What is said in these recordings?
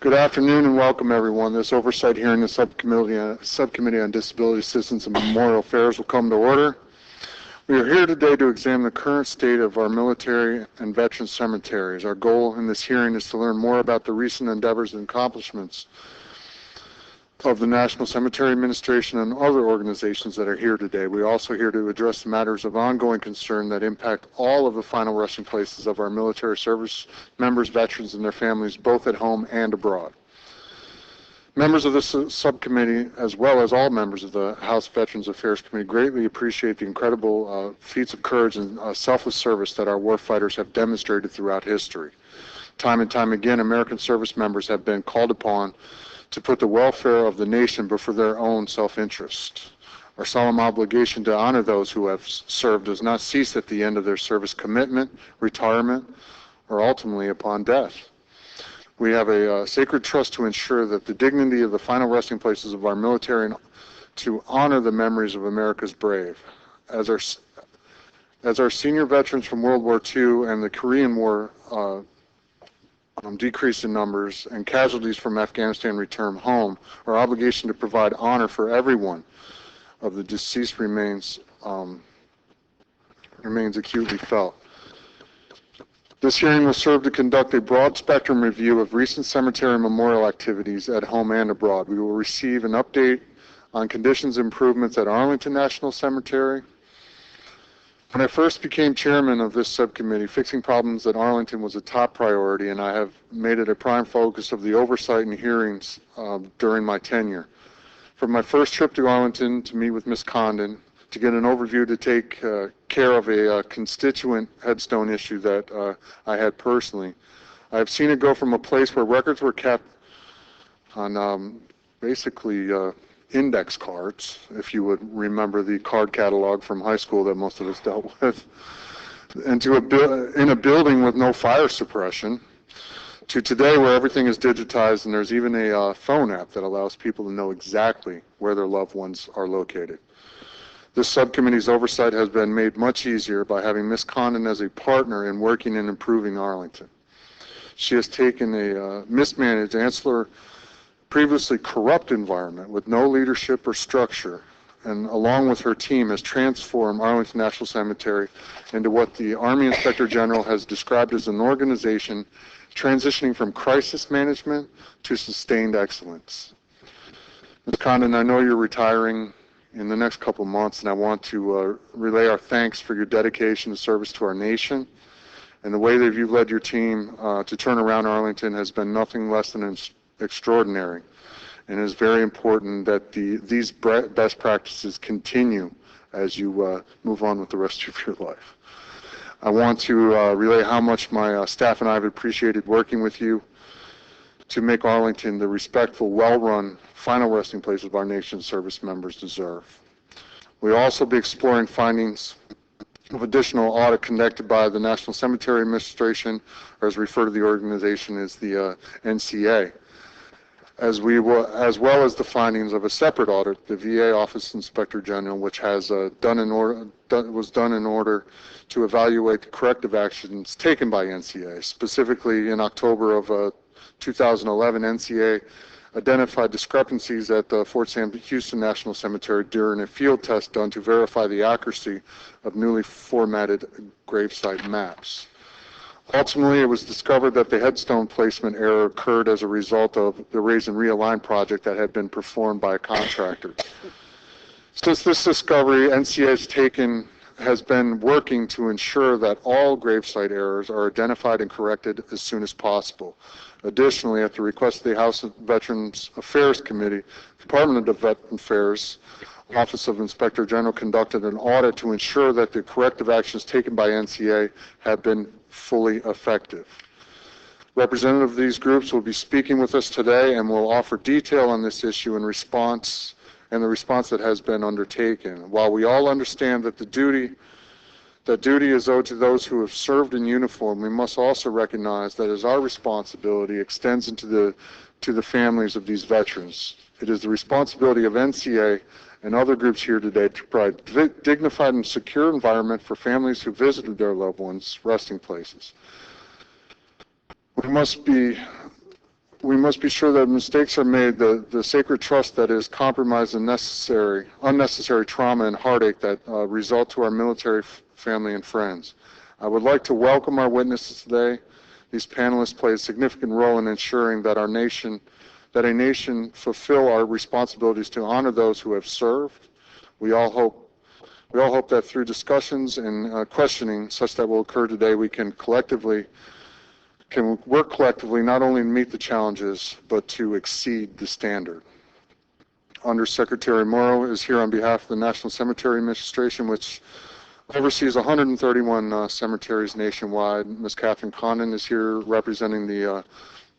Good afternoon and welcome everyone. This oversight hearing, the Subcommittee on Disability Assistance and Memorial Affairs will come to order. We are here today to examine the current state of our military and veteran cemeteries. Our goal in this hearing is to learn more about the recent endeavors and accomplishments of the National Cemetery Administration and other organizations that are here today. We are also here to address matters of ongoing concern that impact all of the final resting places of our military service members, veterans, and their families, both at home and abroad. Members of this subcommittee, as well as all members of the House Veterans Affairs Committee, greatly appreciate the incredible feats of courage and selfless service that our warfighters have demonstrated throughout history. Time and time again, American service members have been called upon to put the welfare of the nation before their own self-interest. Our solemn obligation to honor those who have served does not cease at the end of their service commitment, retirement, or ultimately upon death. We have a sacred trust to ensure that the dignity of the final resting places of our military and to honor the memories of America's brave. As our senior veterans from World War II and the Korean War decrease in numbers and casualties from Afghanistan return home, our obligation to provide honor for everyone of the deceased remains acutely felt. This hearing will serve to conduct a broad spectrum review of recent cemetery memorial activities at home and abroad. We will receive an update on conditions improvements at Arlington National Cemetery. When I first became chairman of this subcommittee, fixing problems at Arlington was a top priority, and I have made it a prime focus of the oversight and hearings during my tenure. From my first trip to Arlington to meet with Ms. Condon, to get an overview to take care of a constituent headstone issue that I had personally, I have seen it go from a place where records were kept on basically index cards, if you would remember the card catalog from high school that most of us dealt with, and to in a building with no fire suppression, to today where everything is digitized and there's even a phone app that allows people to know exactly where their loved ones are located. This subcommittee's oversight has been made much easier by having Ms. Condon as a partner in working and improving Arlington. She has taken a mismanaged, ancillary, previously corrupt environment with no leadership or structure, and along with her team has transformed Arlington National Cemetery into what the Army Inspector General has described as an organization transitioning from crisis management to sustained excellence. Ms. Condon, I know you're retiring in the next couple months, and I want to relay our thanks for your dedication and service to our nation, and the way that you've led your team to turn around Arlington has been nothing less than extraordinary, and it is very important that these best practices continue as you move on with the rest of your life. I want to relay how much my staff and I have appreciated working with you to make Arlington the respectful, well-run, final resting place of our nation's service members deserve. We'll also be exploring findings of additional audit conducted by the National Cemetery Administration, or as referred to the organization as the NCA, as well as the findings of a separate audit, the VA Office Inspector General, which has was done in order to evaluate the corrective actions taken by NCA. Specifically, in October of 2011, NCA identified discrepancies at the Fort Sam Houston National Cemetery during a field test done to verify the accuracy of newly formatted gravesite maps. Ultimately, it was discovered that the headstone placement error occurred as a result of the Raise and Realign project that had been performed by a contractor. Since this discovery, NCA has been working to ensure that all gravesite errors are identified and corrected as soon as possible. Additionally, at the request of the House Veterans Affairs Committee, Department of Veterans Affairs Office of Inspector General conducted an audit to ensure that the corrective actions taken by NCA have been fully effective. Representatives of these groups will be speaking with us today and will offer detail on this issue and the response that has been undertaken. While we all understand that duty is owed to those who have served in uniform, we must also recognize that as our responsibility extends to the families of these veterans. It is the responsibility of NCA and other groups here today to provide dignified and secure environment for families who visited their loved ones' resting places. We must be we must be sure that mistakes are made. The sacred trust that is compromised and unnecessary trauma and heartache that result to our military family and friends. I would like to welcome our witnesses today. These panelists play a significant role in ensuring that a nation fulfill our responsibilities to honor those who have served. We all hope that through discussions and questioning such that will occur today, we can work collectively not only to meet the challenges, but to exceed the standard. Undersecretary Morrow is here on behalf of the National Cemetery Administration, which oversees 131 cemeteries nationwide. Ms. Catherine Condon is here representing the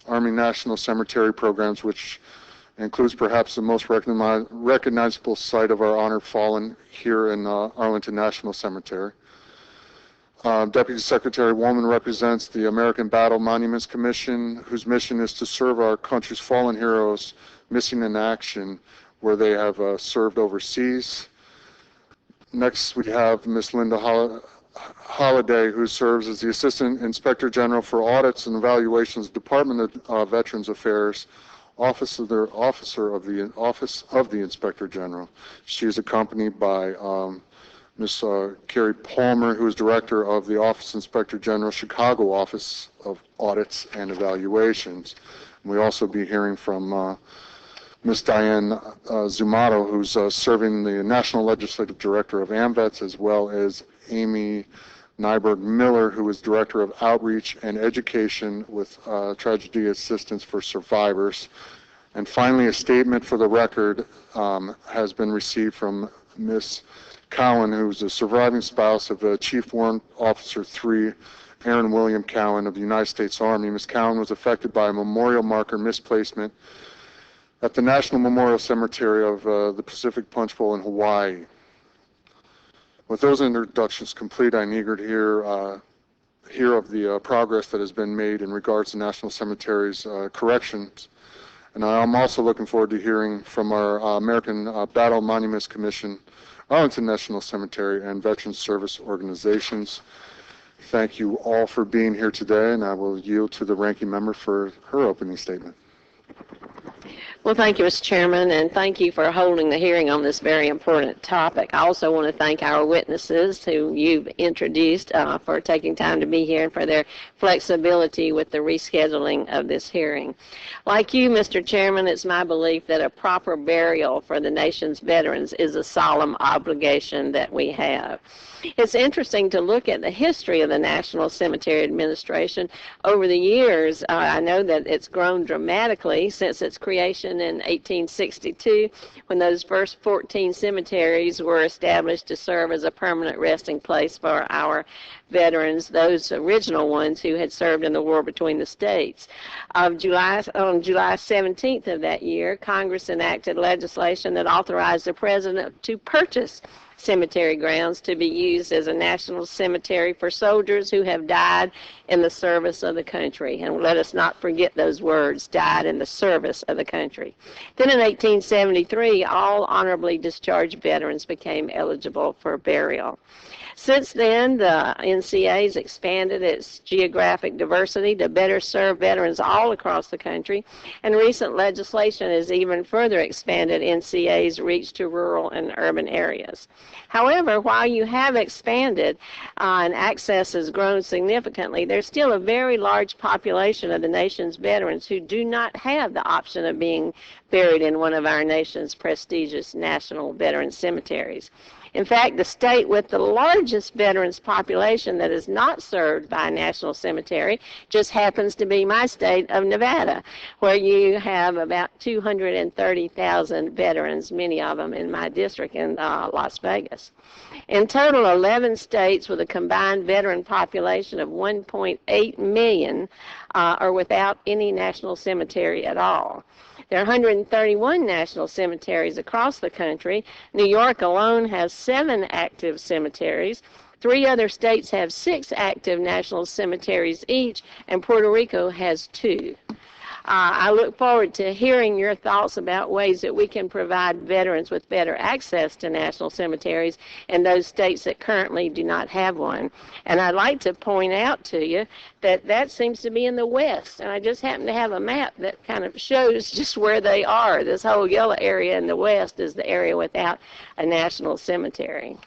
Army National Cemetery Programs, which includes perhaps the most recognizable site of our honored fallen here in Arlington National Cemetery. Deputy Secretary Woolman represents the American Battle Monuments Commission, whose mission is to serve our country's fallen heroes missing in action where they have served overseas. Next, we have Ms. Linda Holliday, who serves as the Assistant Inspector General for Audits and Evaluations, Department of Veterans Affairs, Office of the Inspector General. She is accompanied by Ms. Carrie Palmer, who is Director of the Office Inspector General, Chicago Office of Audits and Evaluations. And we'll also be hearing from Ms. Diane Zumato, who's serving the National Legislative Director of AMVETS, as well as Amy Nyberg Miller, who is Director of Outreach and Education with Tragedy Assistance for Survivors. And finally, a statement for the record has been received from Ms. Cowan, who's a surviving spouse of Chief Warrant Officer 3, Aaron William Cowan of the United States Army. Ms. Cowan was affected by a memorial marker misplacement at the National Memorial Cemetery of the Pacific Punch Bowl in Hawaii. With those introductions complete, I'm eager to hear of the progress that has been made in regards to National Cemeteries corrections. And I'm also looking forward to hearing from our American Battle Monuments Commission, Arlington National Cemetery, and Veterans Service Organizations. Thank you all for being here today, and I will yield to the ranking member for her opening statement. Well, thank you, Mr. Chairman, and thank you for holding the hearing on this very important topic. I also want to thank our witnesses who you've introduced for taking time to be here and for their flexibility with the rescheduling of this hearing. Like you, Mr. Chairman, it's my belief that a proper burial for the nation's veterans is a solemn obligation that we have. It's interesting to look at the history of the National Cemetery Administration. Over the years, I know that it's grown dramatically since its creation in 1862, when those first 14 cemeteries were established to serve as a permanent resting place for our veterans, those original ones who had served in the war between the states. On July 17th of that year, Congress enacted legislation that authorized the President to purchase cemetery grounds to be used as a national cemetery for soldiers who have died in the service of the country. And let us not forget those words, died in the service of the country. Then in 1873, all honorably discharged veterans became eligible for burial. Since then, the NCA has expanded its geographic diversity to better serve veterans all across the country, and recent legislation has even further expanded NCA's reach to rural and urban areas. However, while you have expanded and access has grown significantly, there's still a very large population of the nation's veterans who do not have the option of being buried in one of our nation's prestigious national veteran cemeteries. In fact, the state with the largest veterans population that is not served by a national cemetery just happens to be my state of Nevada, where you have about 230,000 veterans, many of them in my district in Las Vegas. In total, 11 states with a combined veteran population of 1.8 million are without any national cemetery at all. There are 131 national cemeteries across the country. New York alone has 7 active cemeteries. 3 other states have 6 active national cemeteries each, and Puerto Rico has 2. I look forward to hearing your thoughts about ways that we can provide veterans with better access to national cemeteries in those states that currently do not have one. And I'd like to point out to you that that seems to be in the west. And I just happen to have a map that kind of shows just where they are. This whole yellow area in the west is the area without a national cemetery.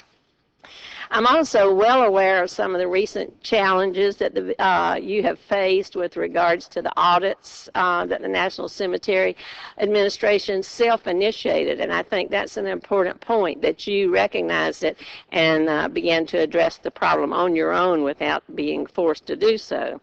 I'm also well aware of some of the recent challenges that you have faced with regards to the audits that the National Cemetery Administration self-initiated, and I think that's an important point, that you recognized it and began to address the problem on your own without being forced to do so.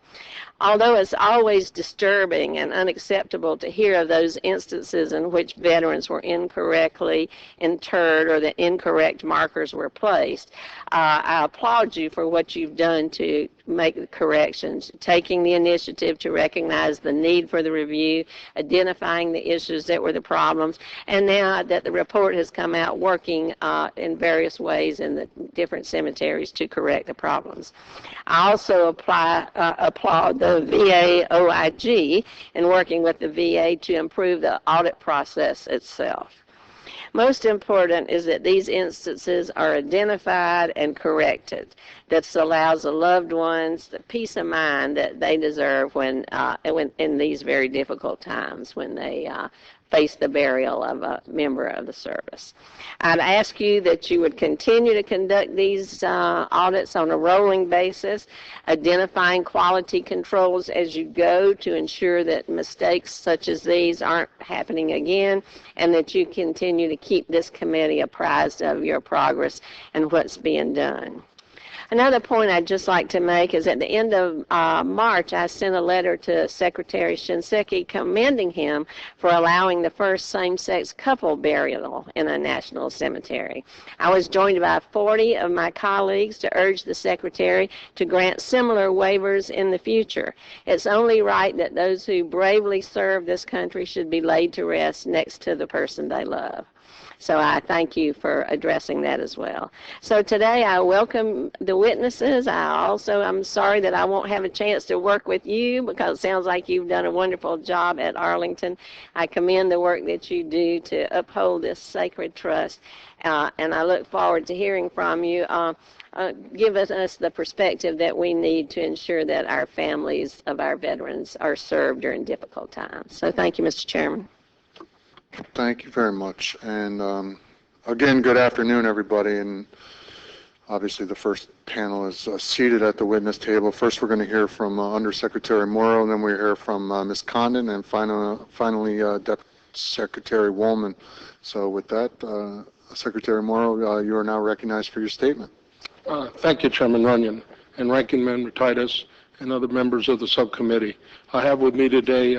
Although it's always disturbing and unacceptable to hear of those instances in which veterans were incorrectly interred or that incorrect markers were placed, I applaud you for what you've done to make the corrections, taking the initiative to recognize the need for the review, identifying the issues that were the problems, and now that the report has come out, working in various ways in the different cemeteries to correct the problems. I also applaud the VA OIG in working with the VA to improve the audit process itself. Most important is that these instances are identified and corrected. That allows the loved ones the peace of mind that they deserve when in these very difficult times when they face the burial of a member of the service. I'd ask you that you would continue to conduct these audits on a rolling basis, identifying quality controls as you go to ensure that mistakes such as these aren't happening again, and that you continue to keep this committee apprised of your progress and what's being done. Another point I'd just like to make is at the end of March, I sent a letter to Secretary Shinseki commending him for allowing the first same-sex couple burial in a national cemetery. I was joined by 40 of my colleagues to urge the Secretary to grant similar waivers in the future. It's only right that those who bravely serve this country should be laid to rest next to the person they love. So I thank you for addressing that as well. So today I welcome the witnesses. I'm sorry that I won't have a chance to work with you because it sounds like you've done a wonderful job at Arlington. I commend the work that you do to uphold this sacred trust, and I look forward to hearing from you. Give us the perspective that we need to ensure that our families of our veterans are served during difficult times. So thank you, Mr. Chairman. Thank you very much. And again, good afternoon, everybody. And obviously the first panel is seated at the witness table. First, we're going to hear from Undersecretary Morrow, and then we hear from Ms. Condon, and finally Deputy Secretary Woolman. So with that, Secretary Morrow, you are now recognized for your statement. Thank you, Chairman Runyon, and Ranking Member Titus, and other members of the subcommittee. I have with me today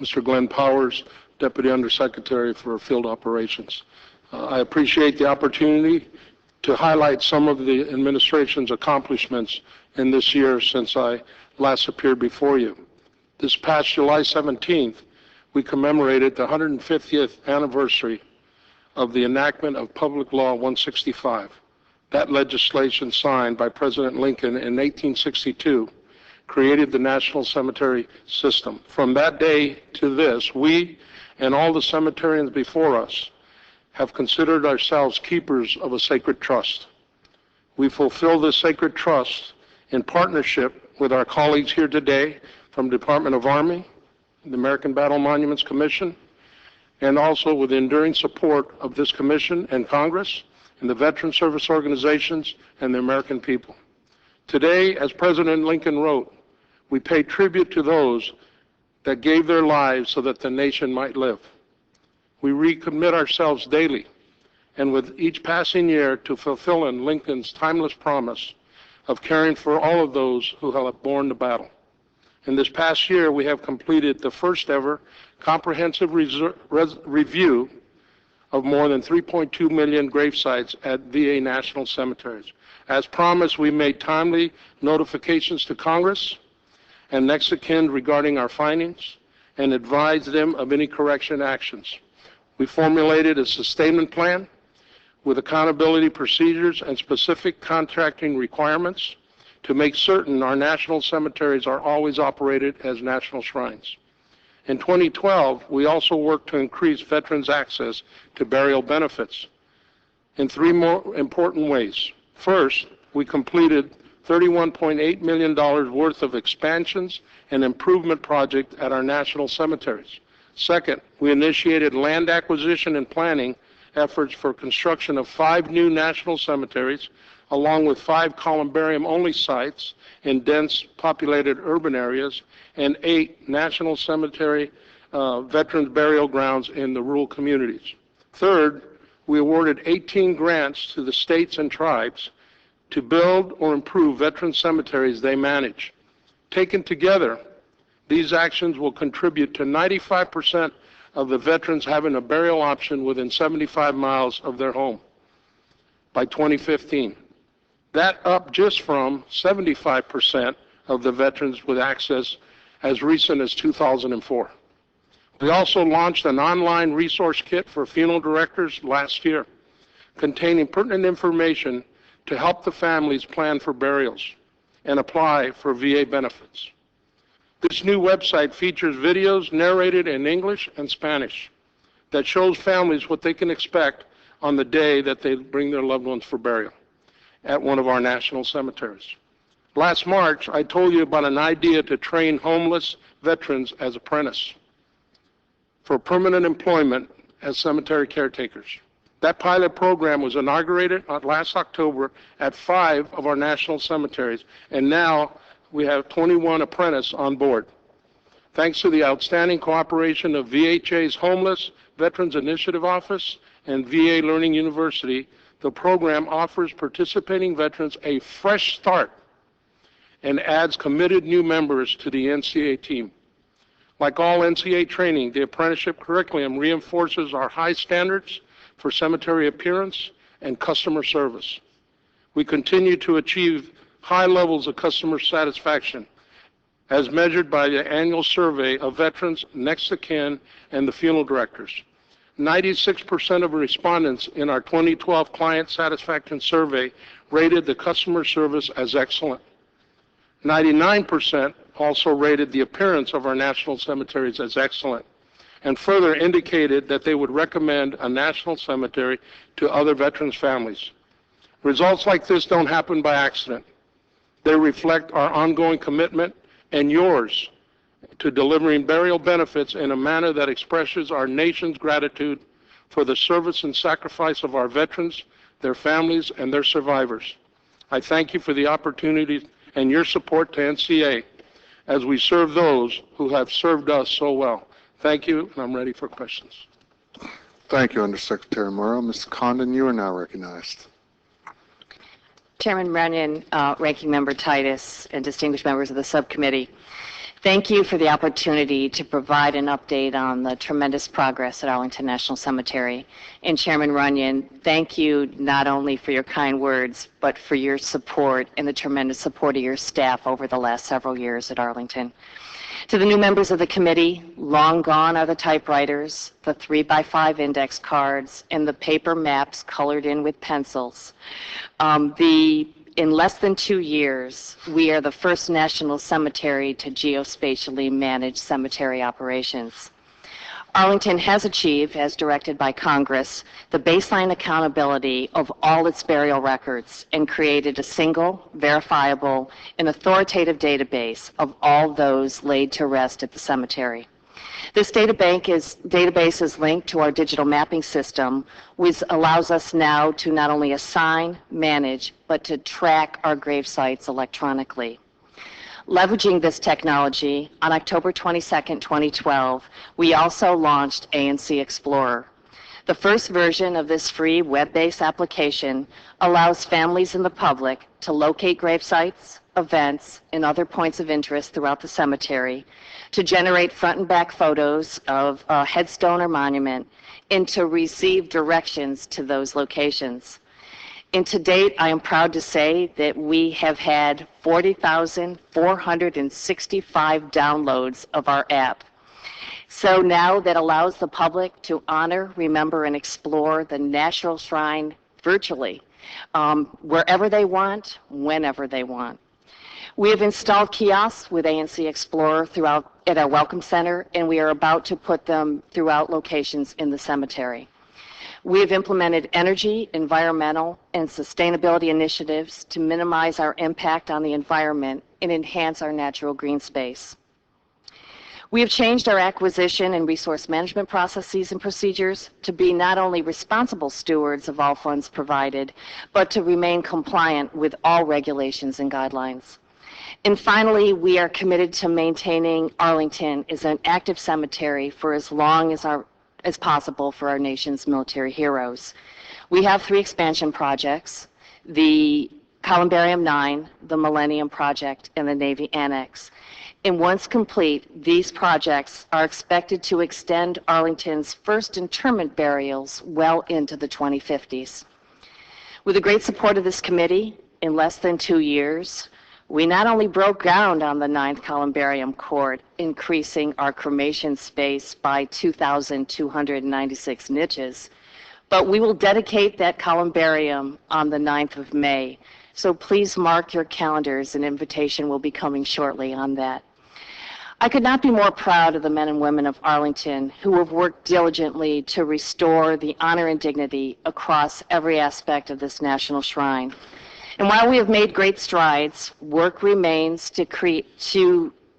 Mr. Glenn Powers, Deputy Undersecretary for Field Operations. I appreciate the opportunity to highlight some of the administration's accomplishments in this year since I last appeared before you. This past July 17th, we commemorated the 150th anniversary of the enactment of Public Law 165. That legislation, signed by President Lincoln in 1862, created the National Cemetery System. From that day to this, we and all the cemeterians before us have considered ourselves keepers of a sacred trust. We fulfill this sacred trust in partnership with our colleagues here today from the Department of Army, the American Battle Monuments Commission, and also with enduring support of this commission and Congress and the veteran service organizations and the American people. Today, as President Lincoln wrote, we pay tribute to those that gave their lives so that the nation might live. We recommit ourselves daily and with each passing year to fulfilling Lincoln's timeless promise of caring for all of those who have borne the battle. In this past year, we have completed the first ever comprehensive review of more than 3.2 million grave sites at VA national cemeteries. As promised, we made timely notifications to Congress and next of kin regarding our findings and advised them of any correction actions. We formulated a sustainment plan with accountability procedures and specific contracting requirements to make certain our national cemeteries are always operated as national shrines. In 2012, we also worked to increase veterans' access to burial benefits in three more important ways. First, we completed $31.8 million worth of expansions and improvement projects at our national cemeteries. Second, we initiated land acquisition and planning efforts for construction of 5 new national cemeteries, along with 5 columbarium-only sites in dense populated urban areas, and 8 national cemetery veterans burial grounds in the rural communities. Third, we awarded 18 grants to the states and tribes to build or improve veteran cemeteries they manage. Taken together, these actions will contribute to 95% of the veterans having a burial option within 75 miles of their home by 2015. That up just from 75% of the veterans with access as recent as 2004. We also launched an online resource kit for funeral directors last year, containing pertinent information to help the families plan for burials and apply for VA benefits. This new website features videos narrated in English and Spanish that shows families what they can expect on the day that they bring their loved ones for burial at one of our national cemeteries. Last March, I told you about an idea to train homeless veterans as apprentices for permanent employment as cemetery caretakers. That pilot program was inaugurated last October at 5 of our national cemeteries, and now we have 21 apprentices on board. Thanks to the outstanding cooperation of VHA's Homeless Veterans Initiative Office and VA Learning University, the program offers participating veterans a fresh start and adds committed new members to the NCA team. Like all NCA training, the apprenticeship curriculum reinforces our high standards for cemetery appearance and customer service. We continue to achieve high levels of customer satisfaction as measured by the annual survey of veterans, next of kin, and the funeral directors. 96% of respondents in our 2012 client satisfaction survey rated the customer service as excellent. 99% also rated the appearance of our national cemeteries as excellent, and further indicated that they would recommend a national cemetery to other veterans' families. Results like this don't happen by accident. They reflect our ongoing commitment and yours to delivering burial benefits in a manner that expresses our nation's gratitude for the service and sacrifice of our veterans, their families, and their survivors. I thank you for the opportunity and your support to NCA as we serve those who have served us so well. Thank you, and I'm ready for questions. Thank you, Undersecretary Morrow. Mr. Condon, you are now recognized. Chairman Runyon, Ranking Member Titus, and distinguished members of the subcommittee, thank you for the opportunity to provide an update on the tremendous progress at Arlington National Cemetery. And Chairman Runyon, thank you not only for your kind words, but for your support and the tremendous support of your staff over the last several years at Arlington. To the new members of the committee, long gone are the typewriters, the 3x5 index cards, and the paper maps colored in with pencils. In less than 2 years, we are the first national cemetery to geospatially manage cemetery operations. Arlington has achieved, as directed by Congress, the baseline accountability of all its burial records and created a single, verifiable, and authoritative database of all those laid to rest at the cemetery. This database is linked to our digital mapping system, which allows us now to not only assign, manage, but to track our grave sites electronically. Leveraging this technology, on October 22, 2012, we also launched ANC Explorer. The first version of this free web-based application allows families and the public to locate grave sites, events, and other points of interest throughout the cemetery, to generate front and back photos of a headstone or monument, and to receive directions to those locations. And to date, I am proud to say that we have had 40,465 downloads of our app. So now that allows the public to honor, remember, and explore the National Shrine virtually, wherever they want, whenever they want. We have installed kiosks with ANC Explorer throughout at our Welcome Center, and we are about to put them throughout locations in the cemetery. We have implemented energy, environmental, and sustainability initiatives to minimize our impact on the environment and enhance our natural green space. We have changed our acquisition and resource management processes and procedures to be not only responsible stewards of all funds provided, but to remain compliant with all regulations and guidelines. And finally, we are committed to maintaining Arlington as an active cemetery for as long as possible for our nation's military heroes. We have 3 expansion projects: the Columbarium 9, the Millennium Project, and the Navy Annex. And once complete, these projects are expected to extend Arlington's first interment burials well into the 2050s. With the great support of this committee, in less than 2 years, we not only broke ground on the 9th Columbarium court, increasing our cremation space by 2,296 niches, but we will dedicate that columbarium on the 9th of May. So please mark your calendars. An invitation will be coming shortly on that. I could not be more proud of the men and women of Arlington who have worked diligently to restore the honor and dignity across every aspect of this national shrine. And while we have made great strides, work remains to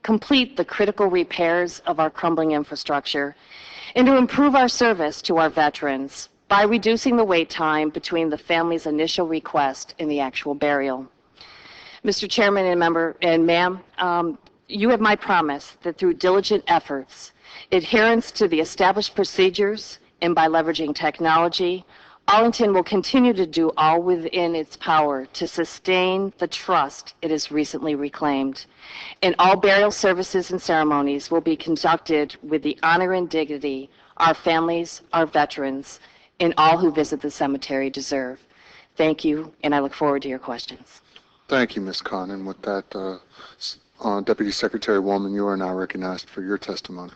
complete the critical repairs of our crumbling infrastructure and to improve our service to our veterans by reducing the wait time between the family's initial request and the actual burial. Mr. Chairman and ma'am, you have my promise that through diligent efforts, adherence to the established procedures, and by leveraging technology, Arlington will continue to do all within its power to sustain the trust it has recently reclaimed. And all burial services and ceremonies will be conducted with the honor and dignity our families, our veterans, and all who visit the cemetery deserve. Thank you, and I look forward to your questions. Thank you, Ms. Connon. With that, Deputy Secretary Woolman, you are now recognized for your testimony.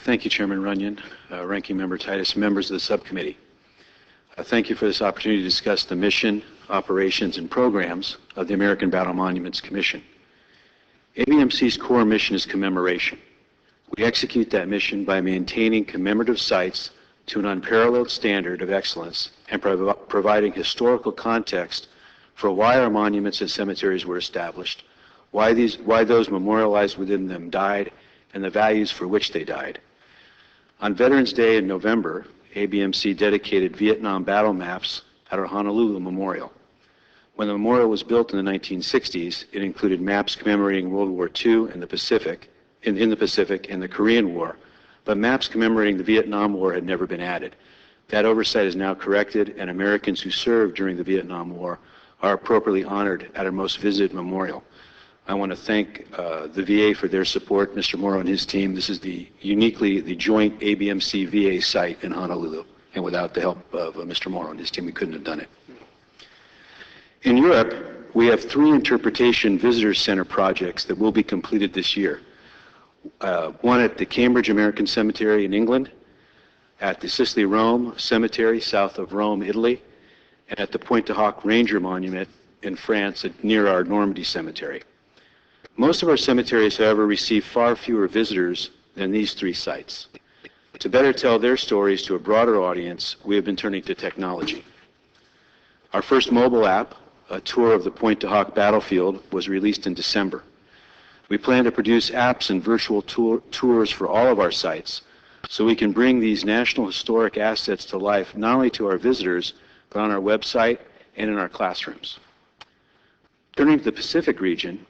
Thank you, Chairman Runyon, Ranking Member Titus, members of the subcommittee. Thank you for this opportunity to discuss the mission, operations, and programs of the American Battle Monuments Commission. ABMC's core mission is commemoration. We execute that mission by maintaining commemorative sites to an unparalleled standard of excellence and providing historical context for why our monuments and cemeteries were established, why those memorialized within them died, and the values for which they died. On Veterans Day in November, ABMC dedicated Vietnam battle maps at our Honolulu Memorial. When the memorial was built in the 1960s, it included maps commemorating World War II and the Pacific, in the Pacific and the Korean War, but maps commemorating the Vietnam War had never been added. That oversight is now corrected, and Americans who served during the Vietnam War are appropriately honored at our most visited memorial. I want to thank the VA for their support, Mr. Morrow and his team. This is the joint ABMC VA site in Honolulu, and without the help of Mr. Morrow and his team, we couldn't have done it. In Europe, we have 3 interpretation visitor center projects that will be completed this year. One at the Cambridge American Cemetery in England, at the Sicily Rome Cemetery south of Rome, Italy, and at the Pointe-du-Hoc Ranger Monument in France near our Normandy Cemetery. Most of our cemeteries, however, receive far fewer visitors than these 3 sites. To better tell their stories to a broader audience, we have been turning to technology. Our first mobile app, a tour of the Pointe-du-Hoc battlefield, was released in December. We plan to produce apps and virtual tours for all of our sites so we can bring these national historic assets to life not only to our visitors, but on our website and in our classrooms. Turning to the Pacific region,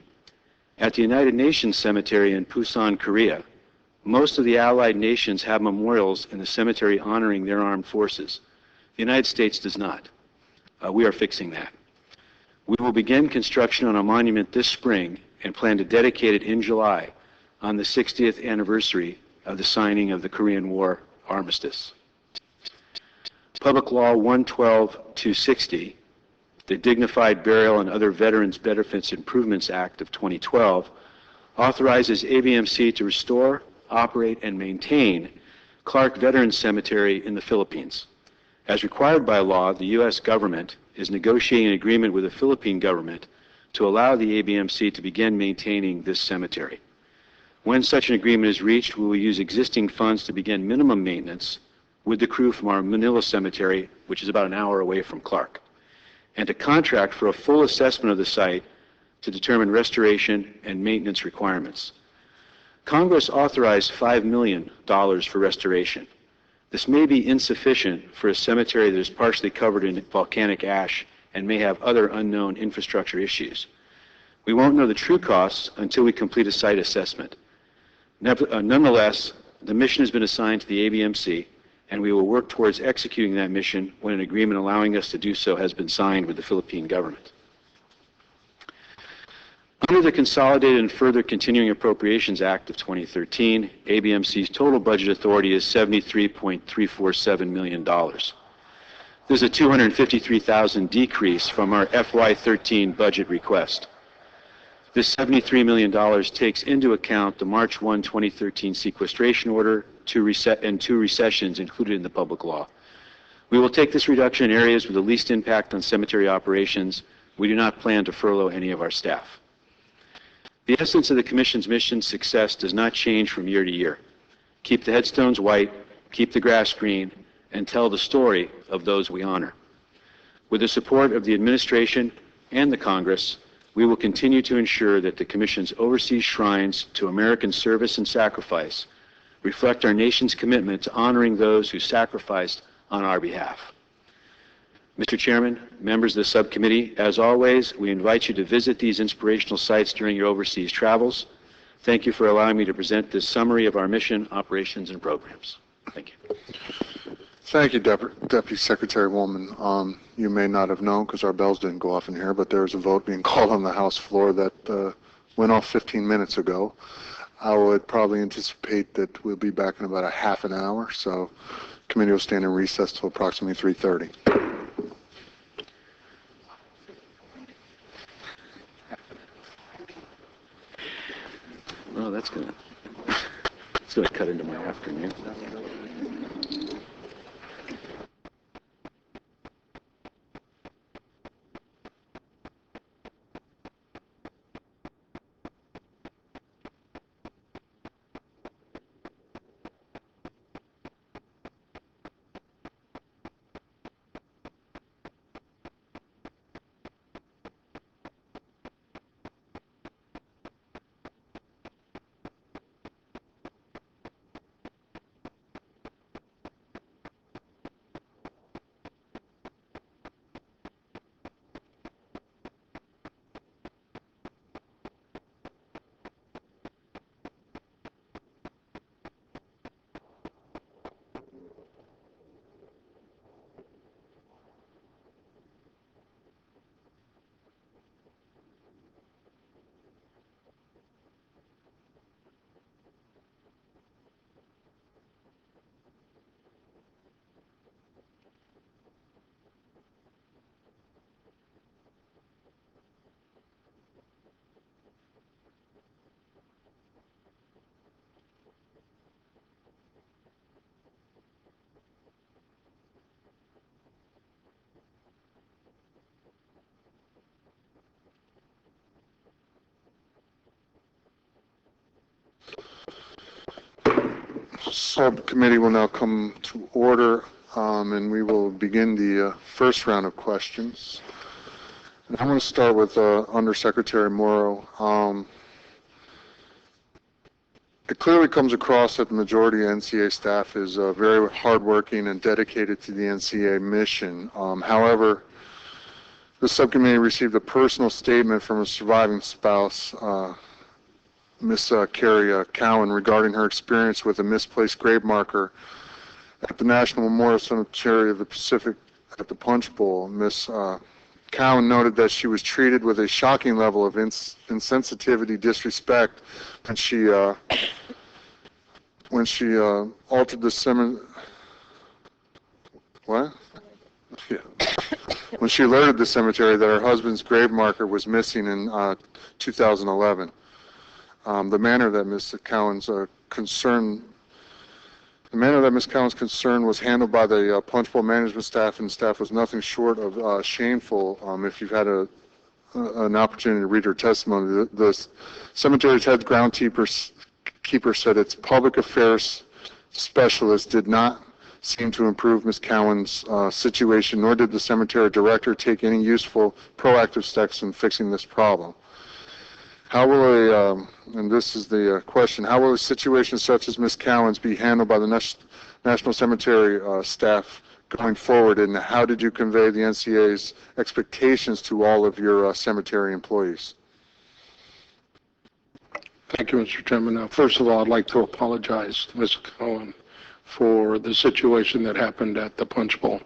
at the United Nations Cemetery in Busan, Korea, most of the Allied nations have memorials in the cemetery honoring their armed forces. The United States does not. We are fixing that. We will begin construction on a monument this spring and plan to dedicate it in July on the 60th anniversary of the signing of the Korean War armistice. Public Law 112-260, the Dignified Burial and Other Veterans Benefits Improvements Act of 2012, authorizes ABMC to restore, operate, and maintain Clark Veterans Cemetery in the Philippines. As required by law, the U.S. government is negotiating an agreement with the Philippine government to allow the ABMC to begin maintaining this cemetery. When such an agreement is reached, we will use existing funds to begin minimum maintenance with the crew from our Manila cemetery, which is about an hour away from Clark, and to contract for a full assessment of the site to determine restoration and maintenance requirements. Congress authorized $5 million for restoration. This may be insufficient for a cemetery that is partially covered in volcanic ash and may have other unknown infrastructure issues. We won't know the true costs until we complete a site assessment. Nonetheless, the mission has been assigned to the ABMC, and we will work towards executing that mission when an agreement allowing us to do so has been signed with the Philippine government. Under the Consolidated and Further Continuing Appropriations Act of 2013, ABMC's total budget authority is $73.347 million. There's a $253,000 decrease from our FY13 budget request. This $73 million takes into account the March 1, 2013 sequestration order and two recessions included in the public law. We will take this reduction in areas with the least impact on cemetery operations. We do not plan to furlough any of our staff. The essence of the Commission's mission success does not change from year to year. Keep the headstones white, keep the grass green, and tell the story of those we honor. With the support of the administration and the Congress, we will continue to ensure that the Commission's overseas shrines to American service and sacrifice reflect our nation's commitment to honoring those who sacrificed on our behalf. Mr. Chairman, members of the subcommittee, as always, we invite you to visit these inspirational sites during your overseas travels. Thank you for allowing me to present this summary of our mission, operations, and programs. Thank you. Thank you, Deputy Secretary Woolman. You may not have known because our bells didn't go off in here, but there was a vote being called on the House floor that went off 15 minutes ago. I would probably anticipate that we'll be back in about a half an hour, so committee will stand in recess till approximately 3:30. Oh, it's gonna cut into my afternoon. Subcommittee will now come to order, and we will begin the first round of questions. And I'm going to start with Undersecretary Morrow. It clearly comes across that the majority of NCA staff is very hardworking and dedicated to the NCA mission. However, the subcommittee received a personal statement from a surviving spouse, Miss Carrie Cowan, regarding her experience with a misplaced grave marker at the National Memorial Cemetery of the Pacific at the Punch Bowl. Miss Cowan noted that she was treated with a shocking level of insensitivity, disrespect, and when she altered the cemetery. What? Yeah. When she alerted the cemetery that her husband's grave marker was missing in 2011. The manner that Ms. Cowan's concern The manner that Ms. Cowan's concern was handled by the Punch Bowl management staff and staff was nothing short of shameful. If you've had an opportunity to read her testimony, the cemetery's head groundkeeper said its public affairs specialist did not seem to improve Ms. Cowan's situation, nor did the cemetery director take any useful proactive steps in fixing this problem. How will and this is the question, how will a situation such as Ms. Cowan's be handled by the National Cemetery staff going forward, and how did you convey the NCA's expectations to all of your cemetery employees? Thank you, Mr. Chairman. First of all, I'd like to apologize to Ms. Cowan for the situation that happened at the Punch Bowl.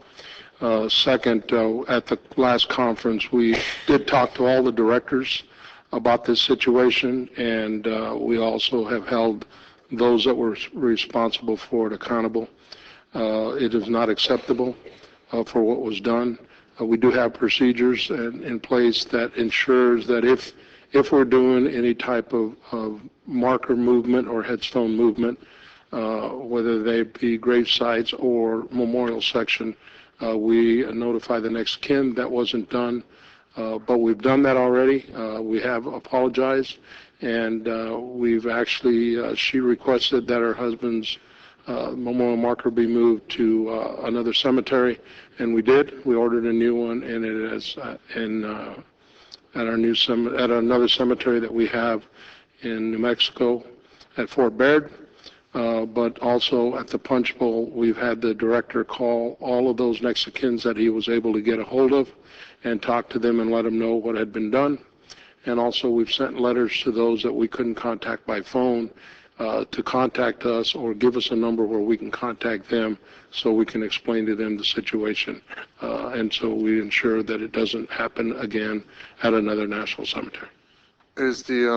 Second, at the last conference, we did talk to all the directors about this situation, and we also have held those that were responsible for it accountable. It is not acceptable for what was done. We do have procedures in place that ensures that if we're doing any type of marker movement or headstone movement, whether they be grave sites or memorial section, we notify the next kin. That wasn't done, but we've done that already. We have apologized, and we've actually, she requested that her husband's memorial marker be moved to another cemetery, and we did. We ordered a new one, and it is at another cemetery that we have in New Mexico at Fort Baird. But also at the Punch Bowl, we've had the director call all of those next of kins that he was able to get a hold of and talk to them and let them know what had been done. And also we've sent letters to those that we couldn't contact by phone to contact us or give us a number where we can contact them so we can explain to them the situation. And so we ensure that it doesn't happen again at another national cemetery. Is the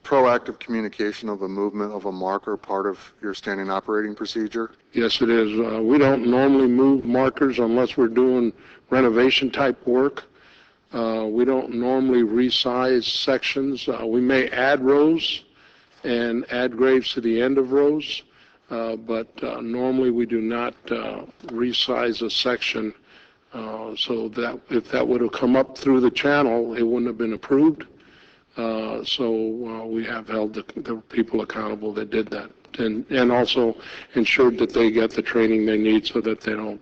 proactive communication of a movement of a marker part of your standing operating procedure? Yes, it is. We don't normally move markers unless we're doing renovation type work. We don't normally resize sections. We may add rows and add graves to the end of rows, but normally we do not resize a section so that if that would have come up through the channel, it wouldn't have been approved. So we have held the people accountable that did that, and also ensured that they get the training they need so that they don't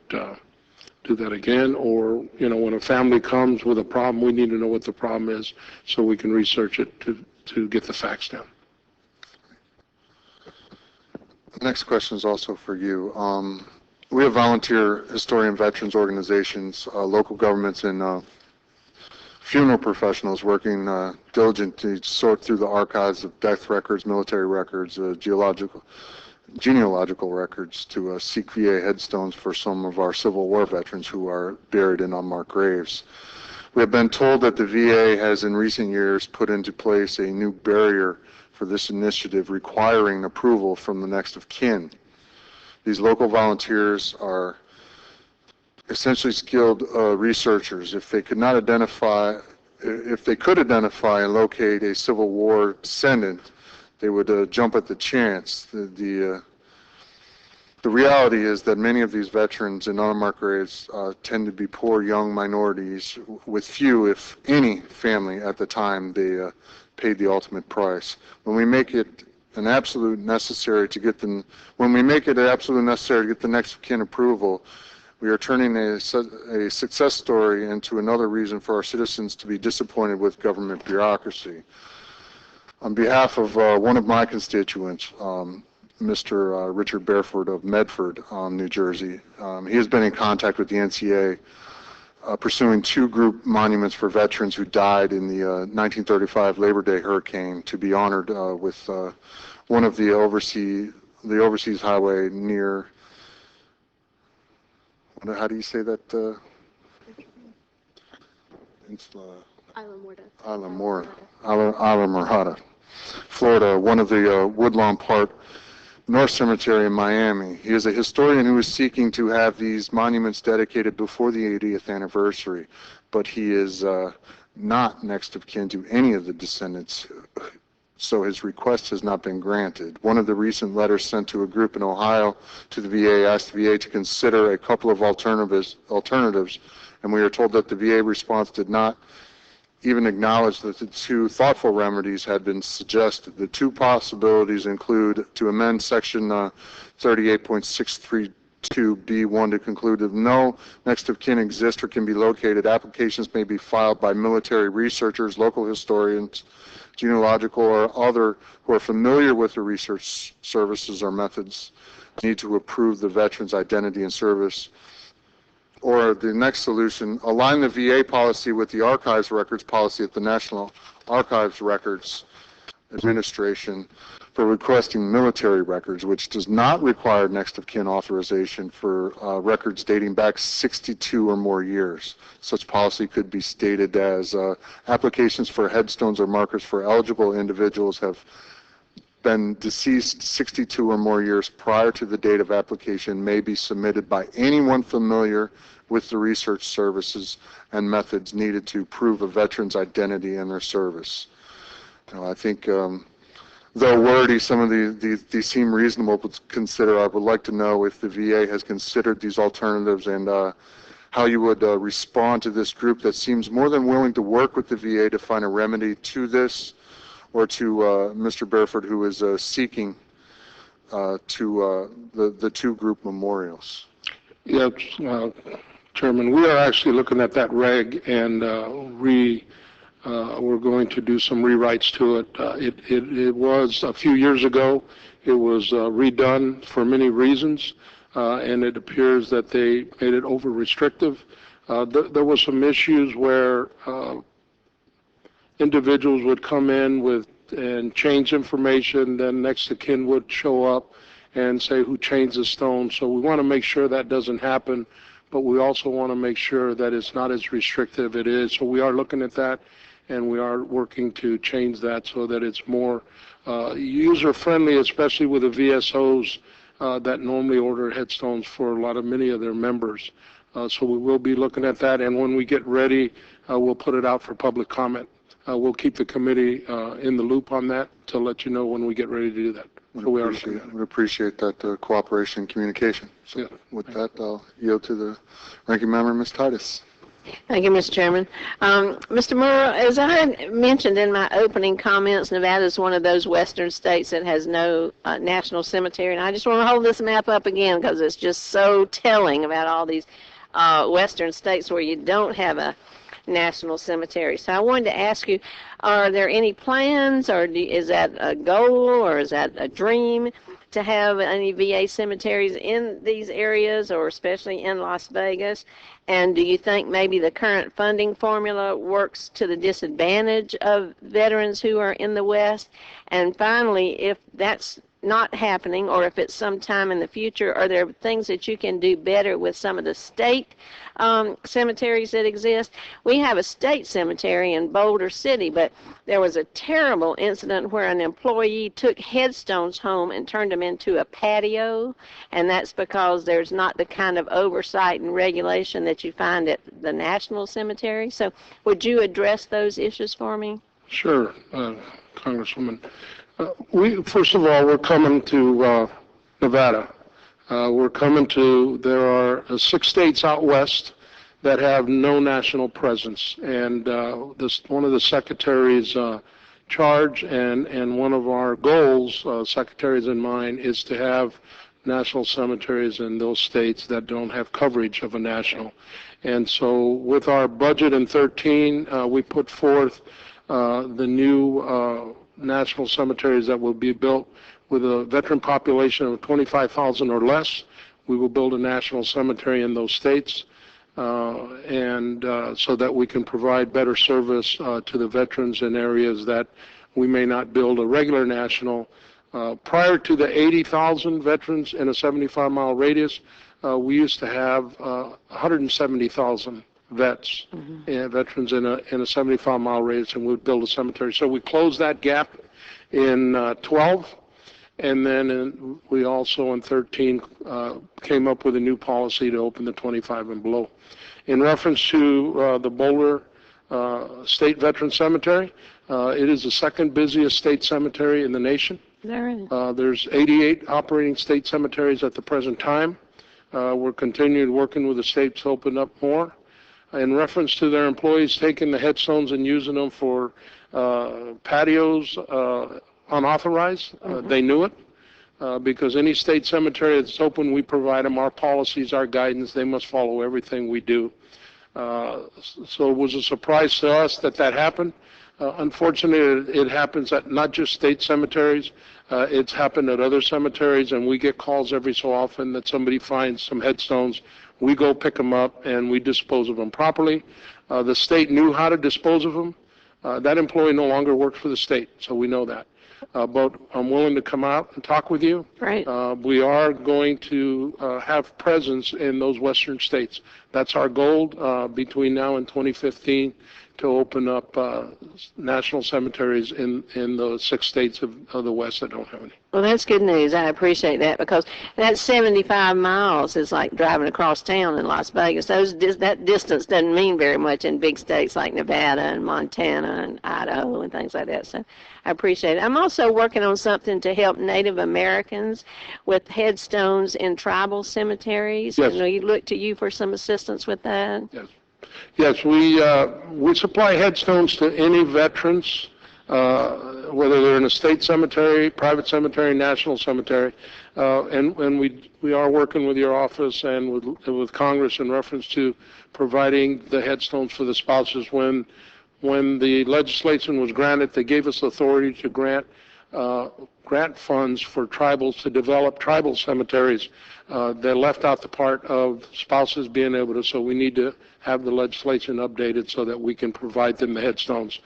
do that again. Or, you know, when a family comes with a problem, we need to know what the problem is so we can research it to get the facts down. The next question is also for you. We have volunteer historian veterans organizations, local governments, and funeral professionals working diligently to sort through the archives of death records, military records, genealogical records to seek VA headstones for some of our Civil War veterans who are buried in unmarked graves. We have been told that the VA has in recent years put into place a new barrier for this initiative requiring approval from the next of kin. These local volunteers are essentially skilled researchers. If they could identify and locate a Civil War descendant, they would jump at the chance. The reality is that many of these veterans in unmarked graves tend to be poor young minorities with few, if any, family at the time they paid the ultimate price. When we make it an absolute necessary to get the next of kin approval, we are turning a success story into another reason for our citizens to be disappointed with government bureaucracy. On behalf of one of my constituents, Mr. Richard Bareford of Medford, New Jersey, he has been in contact with the NCA pursuing two group monuments for veterans who died in the 1935 Labor Day hurricane to be honored with one of the overseas highway near, how do you say that? Isla Morada, Florida, one of the Woodlawn Park North Cemetery in Miami. He is a historian who is seeking to have these monuments dedicated before the 80th anniversary, but he is not next of kin to any of the descendants. so his request has not been granted. One of the recent letters sent to a group in Ohio to the VA asked the VA to consider a couple of alternatives, and we are told that the VA response did not even acknowledge that the two thoughtful remedies had been suggested. The two possibilities include to amend Section 38.632B1 to conclude if no next of kin exists or can be located, applications may be filed by military researchers, local historians, genealogical or other who are familiar with the research services or methods need to approve the veteran's identity and service. Or the next solution, align the VA policy with the archives records policy at the National Archives Records Administration for requesting military records, which does not require next of kin authorization for records dating back 62 or more years. Such policy could be stated as applications for headstones or markers for eligible individuals have been deceased 62 or more years prior to the date of application may be submitted by anyone familiar with the research services and methods needed to prove a veteran's identity and their service. I think, though wordy, some of these seem reasonable to consider. I would like to know if the VA has considered these alternatives and how you would respond to this group that seems more than willing to work with the VA to find a remedy to this, or to Mr. Bareford, who is seeking to the two group memorials. Yes, Chairman, we are actually looking at that reg, and we're going to do some rewrites to it. It was a few years ago. It was redone for many reasons, and it appears that they made it over-restrictive. There were some issues where individuals would come in and change information, then next of kin would show up and say who changed the stone. So we want to make sure that doesn't happen, but we also want to make sure that it's not as restrictive it is. So we are looking at that, and we are working to change that so that it's more user-friendly, especially with the VSOs that normally order headstones for many of their members. So we will be looking at that, and when we get ready, we'll put it out for public comment. We'll keep the committee in the loop on that to let you know when we get ready to do that. So we would appreciate that cooperation and communication. So yeah. With that, I'll yield to the ranking member, Ms. Titus. Thank you, Mr. Chairman. Mr. Murrow, as I mentioned in my opening comments, Nevada is one of those western states that has no national cemetery, and I just want to hold this map up again because it's just so telling about all these western states where you don't have a national cemetery. So I wanted to ask you, are there any plans, or is that a goal, or is that a dream to have any VA cemeteries in these areas, or especially in Las Vegas? And do you think maybe the current funding formula works to the disadvantage of veterans who are in the West? And finally, if that's not happening, or if it's sometime in the future, are there things that you can do better with some of the state cemeteries that exist? We have a state cemetery in Boulder City, but there was a terrible incident where an employee took headstones home and turned them into a patio, and that's because there's not the kind of oversight and regulation that you find at the national cemetery. So would you address those issues for me? Sure, Congresswoman. First of all, we're coming to Nevada. There are 6 states out west that have no national presence, and one of the secretary's charge and one of our goals, secretaries in mind, is to have national cemeteries in those states that don't have coverage of a national. And so with our budget in 13, we put forth the new national cemeteries that will be built with a veteran population of 25,000 or less. We will build a national cemetery in those states, and so that we can provide better service to the veterans in areas that we may not build a regular national. Prior to the 80,000 veterans in a 75-mile radius, we used to have 170,000 veterans in a 75-mile radius, and we would build a cemetery. So we closed that gap in 12, and then we also in 13 came up with a new policy to open the 25 and below. In reference to the Boulder State Veteran Cemetery, It is the second busiest state cemetery in the nation. There is. There's 88 operating state cemeteries at the present time. We're continuing working with the state to open up more. In reference to their employees taking the headstones and using them for patios unauthorized, they knew it. Because any state cemetery that's open, we provide them our policies, our guidance. They must follow everything we do. So it was a surprise to us that happened. Unfortunately, it happens at not just state cemeteries. It's happened at other cemeteries, and we get calls every so often that somebody finds some headstones. We go pick them up, and we dispose of them properly. The state knew how to dispose of them. That employee no longer works for the state, so we know that. But I'm willing to come out and talk with you. Right. We are going to have presence in those western states. That's our goal between now and 2015, to open up national cemeteries in the 6 states of the West that don't have any. Well, that's good news. I appreciate that, because that 75 miles is like driving across town in Las Vegas. That distance doesn't mean very much in big states like Nevada and Montana and Idaho and things like that. So I appreciate it. I'm also working on something to help Native Americans with headstones in tribal cemeteries. Yes. We look to you for some assistance with that. Yes. Yes, we supply headstones to any veterans, whether they're in a state cemetery, private cemetery, national cemetery, and we are working with your office and with Congress in reference to providing the headstones for the spouses. When the legislation was granted, they gave us authority to grant funds for tribals to develop tribal cemeteries. They left out the part of spouses being able to, so we need to have the legislation updated so that we can provide them the headstones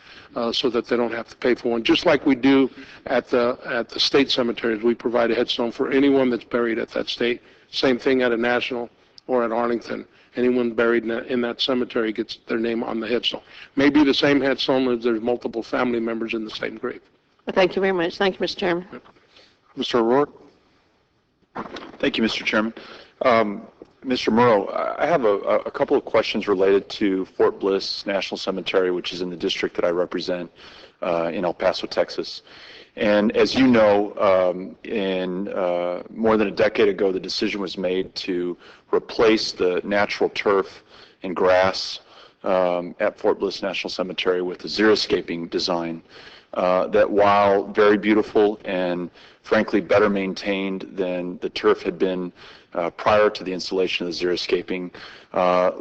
so that they don't have to pay for one. Just like we do at the state cemeteries, we provide a headstone for anyone that's buried at that state. Same thing at a national or at Arlington. Anyone buried in that cemetery gets their name on the headstone. Maybe the same headstone if there's multiple family members in the same grave. Well, thank you very much. Thank you, Mr. Chairman. Mr. O'Rourke? Thank you, Mr. Chairman. Mr. Murrow, I have a couple of questions related to Fort Bliss National Cemetery, which is in the district that I represent in El Paso, Texas. And as you know, more than a decade ago, the decision was made to replace the natural turf and grass at Fort Bliss National Cemetery with a xeriscaping design that, while very beautiful and frankly better maintained than the turf had been prior to the installation of the xeriscaping,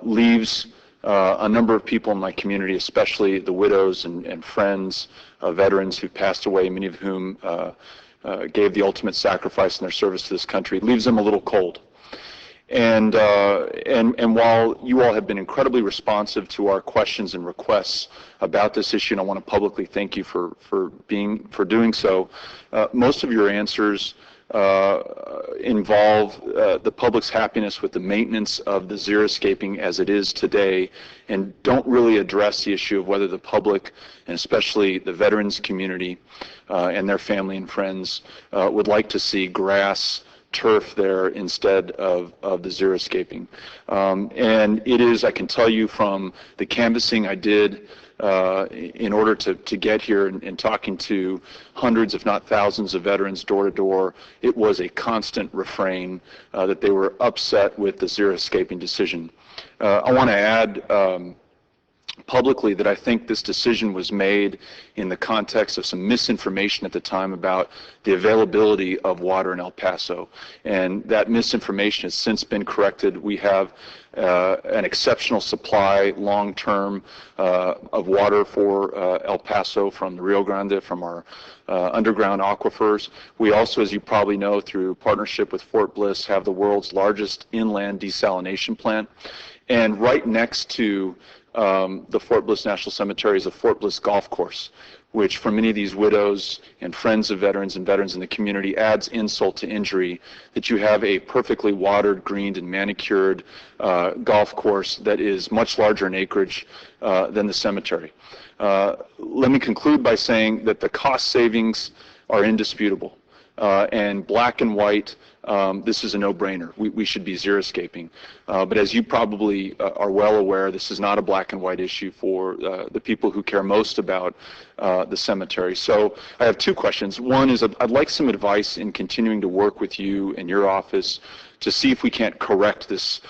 leaves a number of people in my community, especially the widows and friends of veterans who passed away, many of whom gave the ultimate sacrifice in their service to this country, leaves them a little cold. And while you all have been incredibly responsive to our questions and requests about this issue, and I want to publicly thank you for doing so, most of your answers involve the public's happiness with the maintenance of the xeriscaping as it is today, and don't really address the issue of whether the public, and especially the veterans community and their family and friends, would like to see grass, turf there instead of the xeriscaping. And it is, I can tell you from the canvassing I did in order to get here and talking to hundreds, if not thousands of veterans door to door, it was a constant refrain that they were upset with the xeriscaping decision. I want to add publicly that I think this decision was made in the context of some misinformation at the time about the availability of water in El Paso, and that misinformation has since been corrected. We have an exceptional supply long-term of water for El Paso from the Rio Grande, from our underground aquifers. We also, as you probably know, through partnership with Fort Bliss, have the world's largest inland desalination plant, and right next to the Fort Bliss National Cemetery is a Fort Bliss golf course, which for many of these widows and friends of veterans and veterans in the community adds insult to injury, that you have a perfectly watered, greened, and manicured golf course that is much larger in acreage than the cemetery. Let me conclude by saying that the cost savings are indisputable. and black and white, this is a no-brainer. We should be xeriscaping. But as you probably are well aware, this is not a black and white issue for the people who care most about the cemetery. So I have two questions. One is I'd like some advice in continuing to work with you and your office to see if we can't correct this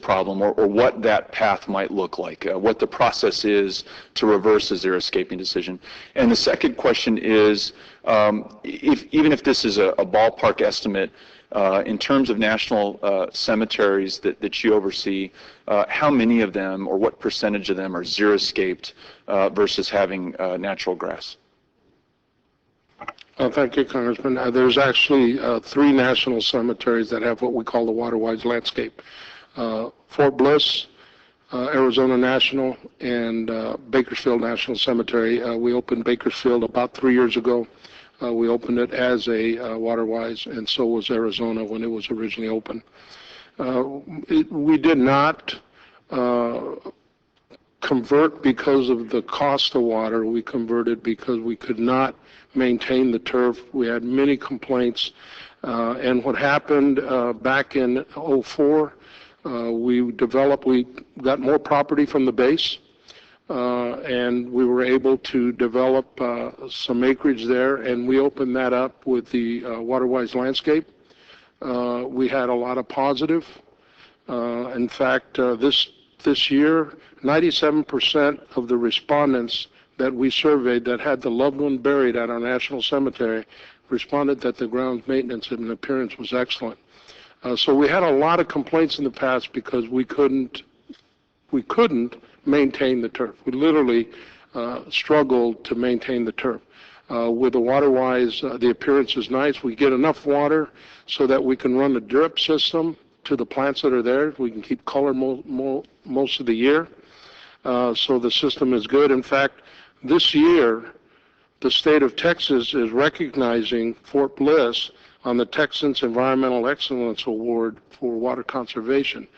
problem, or what that path might look like, what the process is to reverse a xeriscaping decision. And the second question is, even if this is a ballpark estimate, in terms of national cemeteries that you oversee, how many of them, or what percentage of them, are xeriscaped versus having natural grass? Thank you, Congressman. There's actually 3 national cemeteries that have what we call the water-wise landscape. Fort Bliss, Arizona National, and Bakersfield National Cemetery. We opened Bakersfield about 3 years ago. We opened it as a water-wise, and so was Arizona when it was originally opened. We did not convert because of the cost of water. We converted because we could not maintain the turf. We had many complaints, and what happened back in '04, we got more property from the base, and we were able to develop some acreage there, and we opened that up with the water-wise landscape. We had a lot of positive. In fact, this year, 97% of the respondents that we surveyed that had the loved one buried at our national cemetery responded that the grounds maintenance and appearance was excellent. So we had a lot of complaints in the past because we couldn't maintain the turf. We literally struggled to maintain the turf. With the water-wise, the appearance is nice. We get enough water so that we can run the drip system to the plants that are there. We can keep color most of the year. So the system is good. In fact, this year, the state of Texas is recognizing Fort Bliss on the Texans Environmental Excellence Award for water conservation.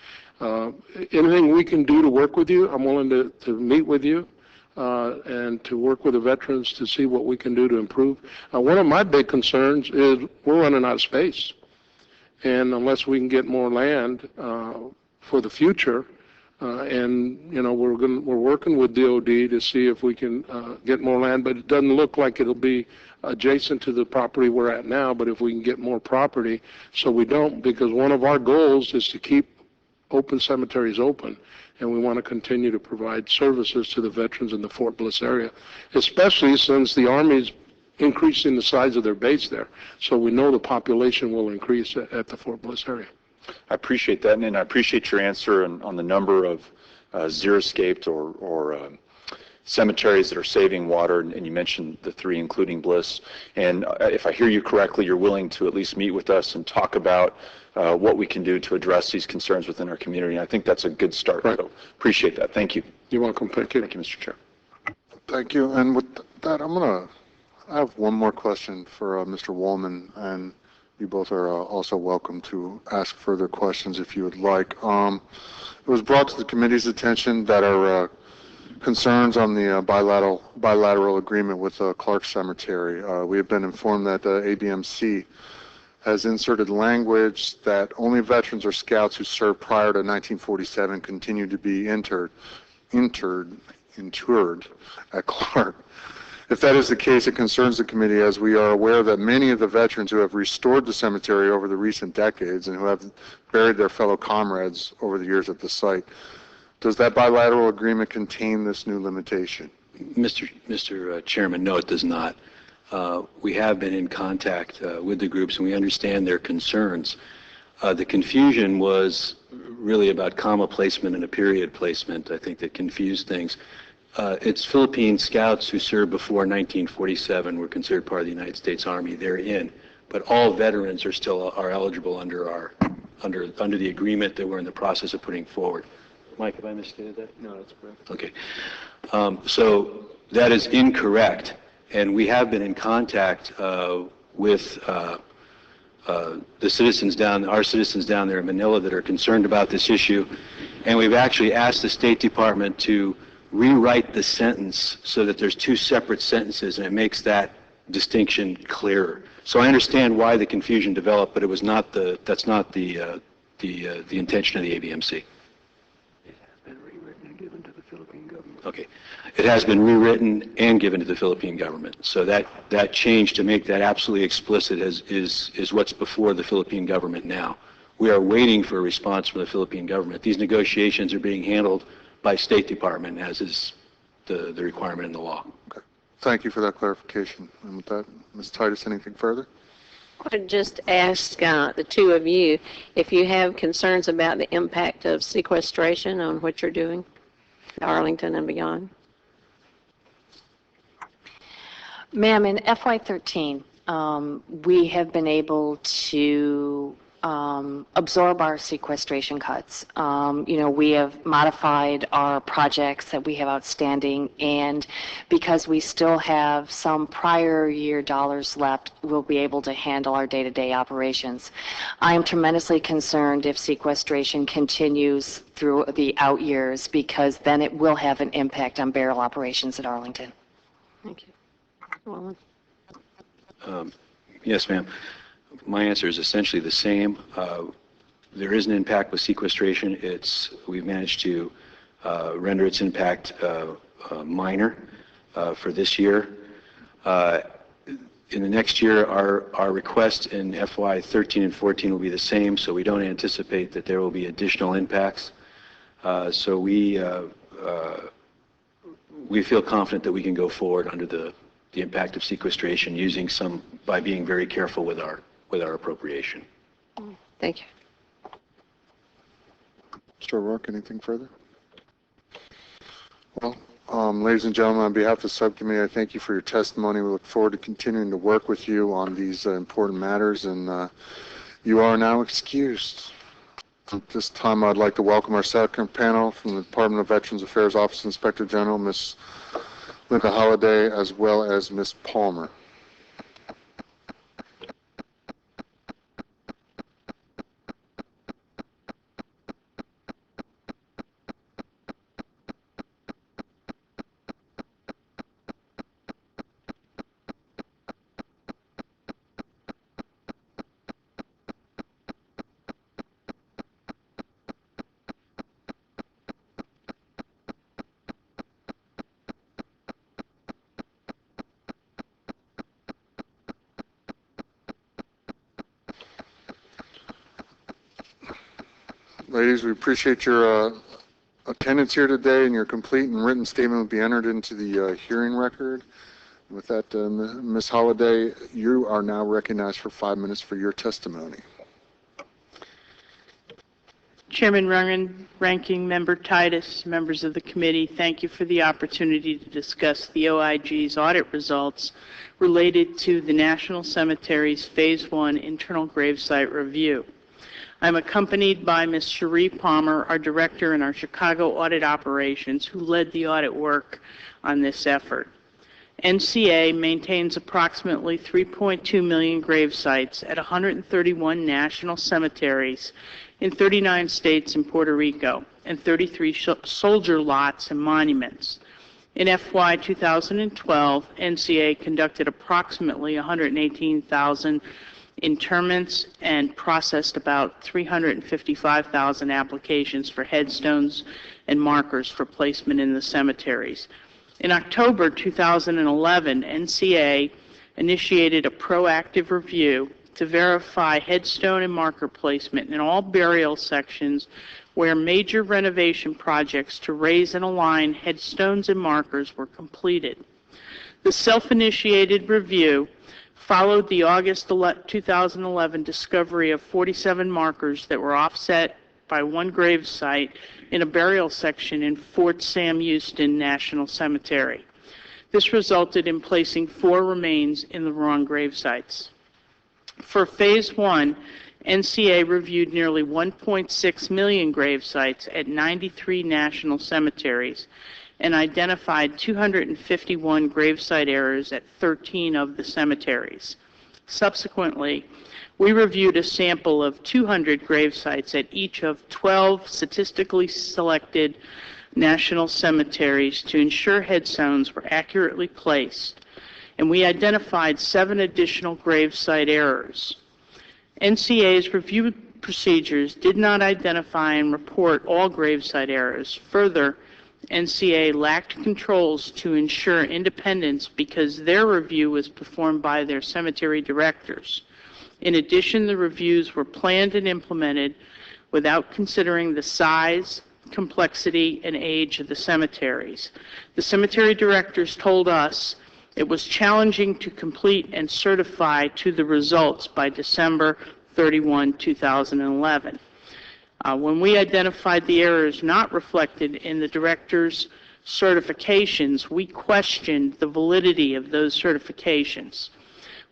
Anything we can do to work with you, I'm willing to meet with you and to work with the veterans to see what we can do to improve. One of my big concerns is we're running out of space. And unless we can get more land for the future, and we're working with DOD to see if we can get more land, but it doesn't look like it'll be adjacent to the property we're at now. But if we can get more property, so we don't, because one of our goals is to keep open cemeteries open, and we want to continue to provide services to the veterans in the Fort Bliss area, especially since the Army's increasing the size of their base there. So we know the population will increase at the Fort Bliss area. I appreciate that, and I appreciate your answer on the number of xeriscaped or cemeteries that are saving water, and you mentioned the 3, including Bliss. And if I hear you correctly, you're willing to at least meet with us and talk about what we can do to address these concerns within our community. And I think that's a good start. Right. So appreciate that. Thank you. You're welcome. Thank you. Thank you, Mr. Chair. Thank you. And with that, I have one more question for Mr. Woolman, and you both are also welcome to ask further questions if you would like. It was brought to the committee's attention that our concerns on the bilateral agreement with Clark Cemetery. We have been informed that the ABMC has inserted language that only veterans or scouts who served prior to 1947 continue to be interred at Clark. If that is the case, it concerns the committee, as we are aware that many of the veterans who have restored the cemetery over the recent decades and who have buried their fellow comrades over the years at the site. Does that bilateral agreement contain this new limitation? Mr. Chairman, no, it does not. We have been in contact with the groups, and we understand their concerns. The confusion was really about comma placement and a period placement, I think, that confused things. It's Philippine scouts who served before 1947 were considered part of the United States Army. They're in, but all veterans are eligible under the agreement that we're in the process of putting forward. Mike, have I misstated that? No, that's correct. Okay. So that is incorrect, and we have been in contact with our citizens down there in Manila that are concerned about this issue, and we've actually asked the State Department to rewrite the sentence so that there's 2 separate sentences, and it makes that distinction clearer. So I understand why the confusion developed, but it was not that's not the intention of the ABMC. Okay. It has been rewritten and given to the Philippine government. So that change to make that absolutely explicit is what's before the Philippine government now. We are waiting for a response from the Philippine government. These negotiations are being handled by State Department, as is the requirement in the law. Okay. Thank you for that clarification. And with that, Ms. Titus, anything further? I would just ask the two of you if you have concerns about the impact of sequestration on what you're doing, Arlington and beyond. Ma'am, in FY13, we have been able to absorb our sequestration cuts. We have modified our projects that we have outstanding, and because we still have some prior year dollars left, we'll be able to handle our day-to-day operations. I am tremendously concerned if sequestration continues through the out years, because then it will have an impact on burial operations at Arlington. Thank you. Well, Yes, ma'am. My answer is essentially the same. There is an impact with sequestration. We've managed to render its impact minor for this year. In the next year, our request in FY 13 and 14 will be the same, so we don't anticipate that there will be additional impacts. So we feel confident that we can go forward under the impact of sequestration by being very careful with our appropriation. thank you. Mr. O'Rourke, anything further? Well, ladies and gentlemen, on behalf of the subcommittee, I thank you for your testimony. We look forward to continuing to work with you on these important matters, and you are now excused. At this time, I'd like to welcome our second panel from the Department of Veterans Affairs Office Inspector General, Ms. Linda Holliday, as well as Ms. Palmer. Ladies, we appreciate your attendance here today, and your complete and written statement will be entered into the hearing record. With that, Ms. Holliday, you are now recognized for 5 minutes for your testimony. Chairman Runyon, Ranking Member Titus, members of the committee, thank you for the opportunity to discuss the OIG's audit results related to the National Cemeteries Phase 1 Internal Gravesite Review. I'm accompanied by Ms. Cherie Palmer, our director in our Chicago audit operations, who led the audit work on this effort. NCA maintains approximately 3.2 million grave sites at 131 national cemeteries in 39 states and Puerto Rico, and 33 soldier lots and monuments. In FY 2012, NCA conducted approximately 118,000 interments and processed about 355,000 applications for headstones and markers for placement in the cemeteries. In October 2011, NCA initiated a proactive review to verify headstone and marker placement in all burial sections where major renovation projects to raise and align headstones and markers were completed. The self-initiated review followed the August 2011 discovery of 47 markers that were offset by one grave site in a burial section in Fort Sam Houston National Cemetery. This resulted in placing 4 remains in the wrong grave sites. For Phase 1, NCA reviewed nearly 1.6 million grave sites at 93 national cemeteries and identified 251 gravesite errors at 13 of the cemeteries. Subsequently, we reviewed a sample of 200 gravesites at each of 12 statistically selected national cemeteries to ensure headstones were accurately placed, and we identified 7 additional gravesite errors. NCA's review procedures did not identify and report all gravesite errors. Further, NCA lacked controls to ensure independence because their review was performed by their cemetery directors. In addition, the reviews were planned and implemented without considering the size, complexity, and age of the cemeteries. The cemetery directors told us it was challenging to complete and certify to the results by December 31, 2011. When we identified the errors not reflected in the directors' certifications, we questioned the validity of those certifications.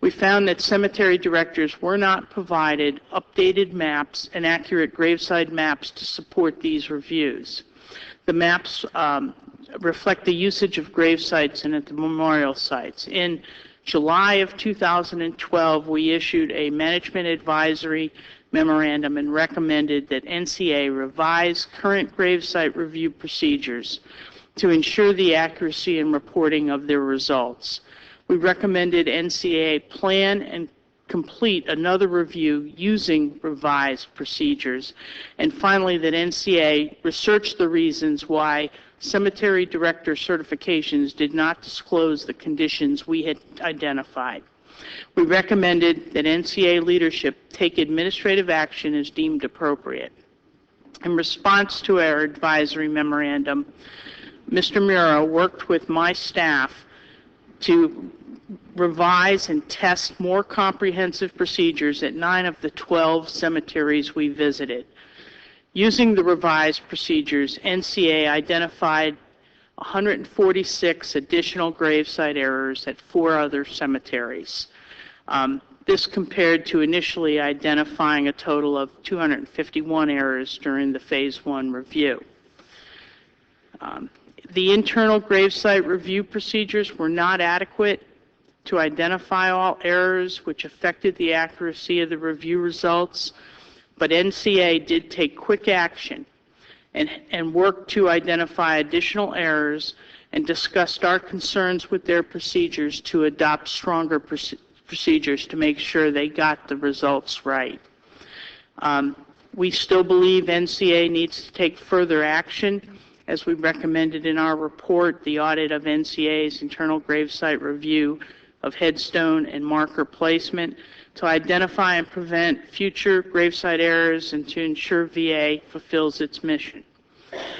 We found that cemetery directors were not provided updated maps and accurate graveside maps to support these reviews. The maps reflect the usage of grave sites and at the memorial sites. In July of 2012, we issued a management advisory memorandum and recommended that NCA revise current gravesite review procedures to ensure the accuracy and reporting of their results. We recommended NCA plan and complete another review using revised procedures. And finally, that NCA research the reasons why cemetery director certifications did not disclose the conditions we had identified. We recommended that NCA leadership take administrative action as deemed appropriate. In response to our advisory memorandum, Mr. Muro worked with my staff to revise and test more comprehensive procedures at 9 of the 12 cemeteries we visited. Using the revised procedures, NCA identified 146 additional gravesite errors at 4 other cemeteries. This compared to initially identifying a total of 251 errors during the Phase 1 review. The internal gravesite review procedures were not adequate to identify all errors which affected the accuracy of the review results, but NCA did take quick action and worked to identify additional errors and discussed our concerns with their procedures to adopt stronger procedures to make sure they got the results right. We still believe NCA needs to take further action. As we recommended in our report, the audit of NCA's internal gravesite review of headstone and marker placement to identify and prevent future gravesite errors and to ensure VA fulfills its mission.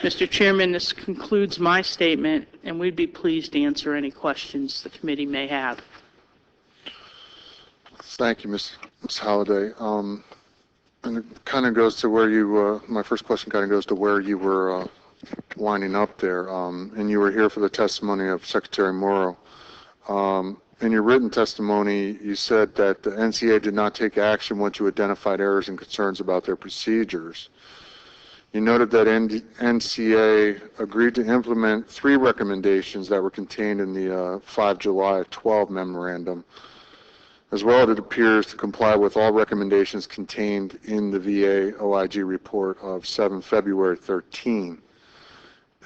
Mr. Chairman, this concludes my statement, and we'd be pleased to answer any questions the committee may have. Thank you, Ms. Holliday. And it kind of goes to where you, my first question kind of goes to where you were winding up there. And you were here for the testimony of Secretary Morrow. In your written testimony, you said that the NCA did not take action once you identified errors and concerns about their procedures. You noted that NCA agreed to implement 3 recommendations that were contained in the 5 July 12 memorandum. As well, it appears to comply with all recommendations contained in the VA OIG report of 7 February 13.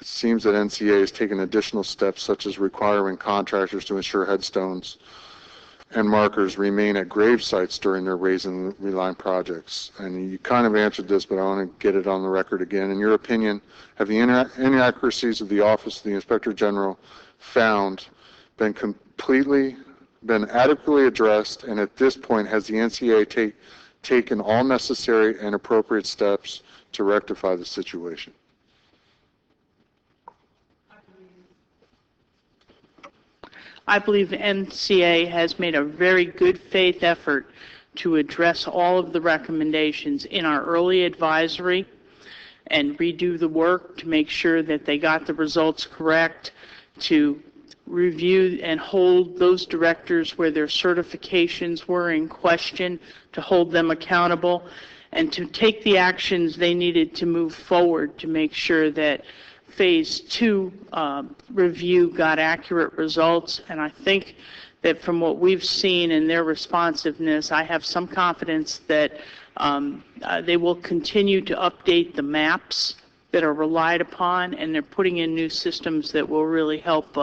It seems that NCA has taken additional steps, such as requiring contractors to ensure headstones and markers remain at grave sites during their raise and reline projects. And you kind of answered this, but I want to get it on the record again. In your opinion, have the inaccuracies of the Office of the Inspector General found been adequately addressed, and at this point, has the NCA taken all necessary and appropriate steps to rectify the situation? I believe the NCA has made a very good faith effort to address all of the recommendations in our early advisory and redo the work to make sure that they got the results correct, to review and hold those directors where their certifications were in question, to hold them accountable, and to take the actions they needed to move forward to make sure that Phase 2 review got accurate results. And I think that from what we've seen in their responsiveness, I have some confidence that they will continue to update the maps that are relied upon, and they're putting in new systems that will really help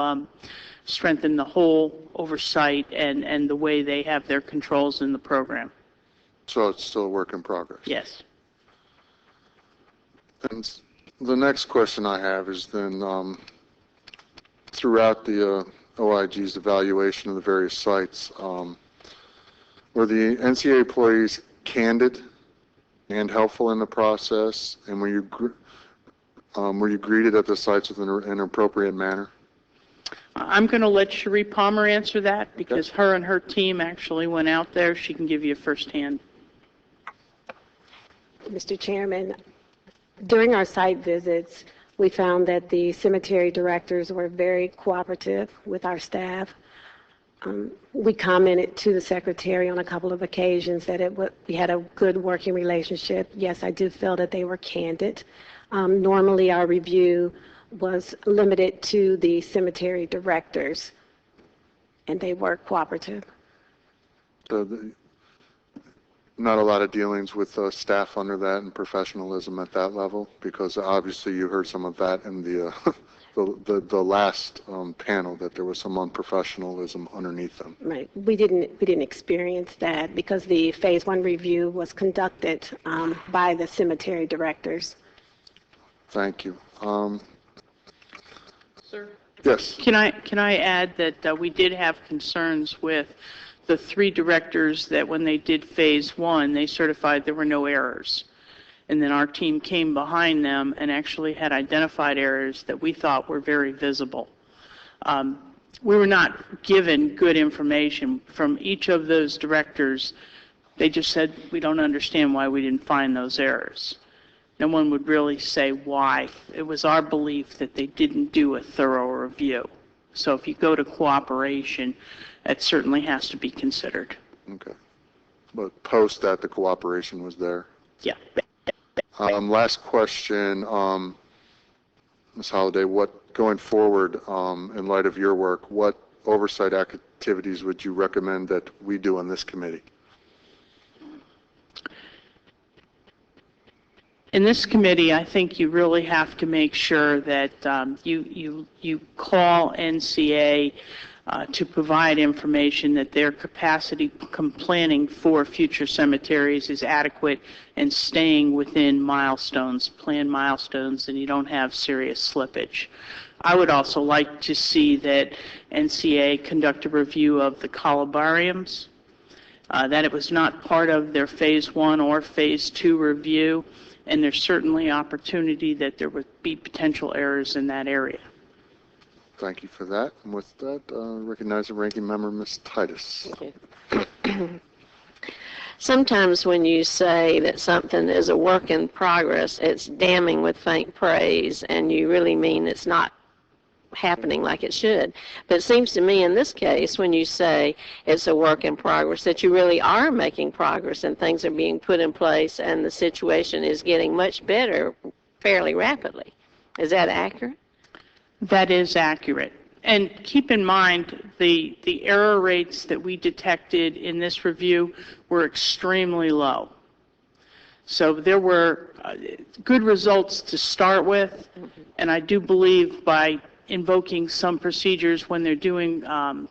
strengthen the whole oversight and the way they have their controls in the program. So it's still a work in progress? Yes. And the next question I have is then, throughout the OIG's evaluation of the various sites, were the NCA employees candid and helpful in the process, and were you greeted at the sites with an appropriate manner? I'm going to let Cherie Palmer answer that because her and her team actually went out there. She can give you a firsthand. Mr. Chairman, during our site visits, we found that the cemetery directors were very cooperative with our staff. We commented to the secretary on a couple of occasions that we had a good working relationship. Yes, I do feel that they were candid. Normally, our review was limited to the cemetery directors, and they were cooperative. Not a lot of dealings with staff under that and professionalism at that level, because obviously you heard some of that in the last panel, that there was some unprofessionalism underneath them. Right. We didn't experience that because the phase 1 review was conducted by the cemetery directors. Thank you. Sir? Yes. Can I add that we did have concerns with the 3 directors that when they did phase 1, they certified there were no errors. And then our team came behind them and actually had identified errors that we thought were very visible. We were not given good information from each of those directors. They just said, we don't understand why we didn't find those errors. No one would really say why. It was our belief that they didn't do a thorough review. So if you go to cooperation, that certainly has to be considered. Okay. But post that, the cooperation was there. Yeah. Last question, Ms. Holliday, going forward, in light of your work, what oversight activities would you recommend that we do on this committee? In this committee, I think you really have to make sure that you call NCA to provide information that their capacity planning for future cemeteries is adequate and staying within planned milestones, and you don't have serious slippage. I would also like to see that NCA conduct a review of the columbariums, that it was not part of their phase 1 or phase 2 review, and there's certainly opportunity that there would be potential errors in that area. Thank you for that. And with that, recognize the ranking member, Ms. Titus. Okay. Sometimes when you say that something is a work in progress, it's damning with faint praise, and you really mean it's not happening like it should. But it seems to me in this case, when you say it's a work in progress, that you really are making progress and things are being put in place and the situation is getting much better fairly rapidly. Is that accurate? That is accurate. And keep in mind, the error rates that we detected in this review were extremely low. So there were good results to start with, and I do believe by invoking some procedures when they're doing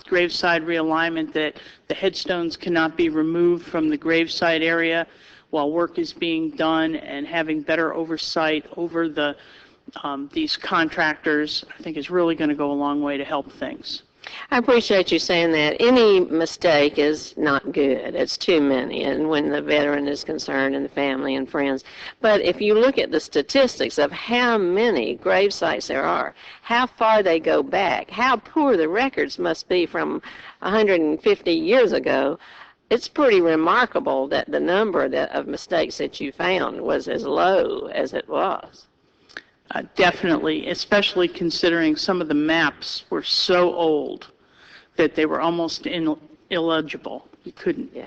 graveside realignment that the headstones cannot be removed from the graveside area while work is being done, and having better oversight over these contractors, I think is really going to go a long way to help things. I appreciate you saying that. Any mistake is not good. It's too many, and when the veteran is concerned and the family and friends. But if you look at the statistics of how many grave sites there are, how far they go back, how poor the records must be from 150 years ago, it's pretty remarkable that the number of mistakes that you found was as low as it was. Definitely, especially considering some of the maps were so old that they were almost illegible. You couldn't. Yeah.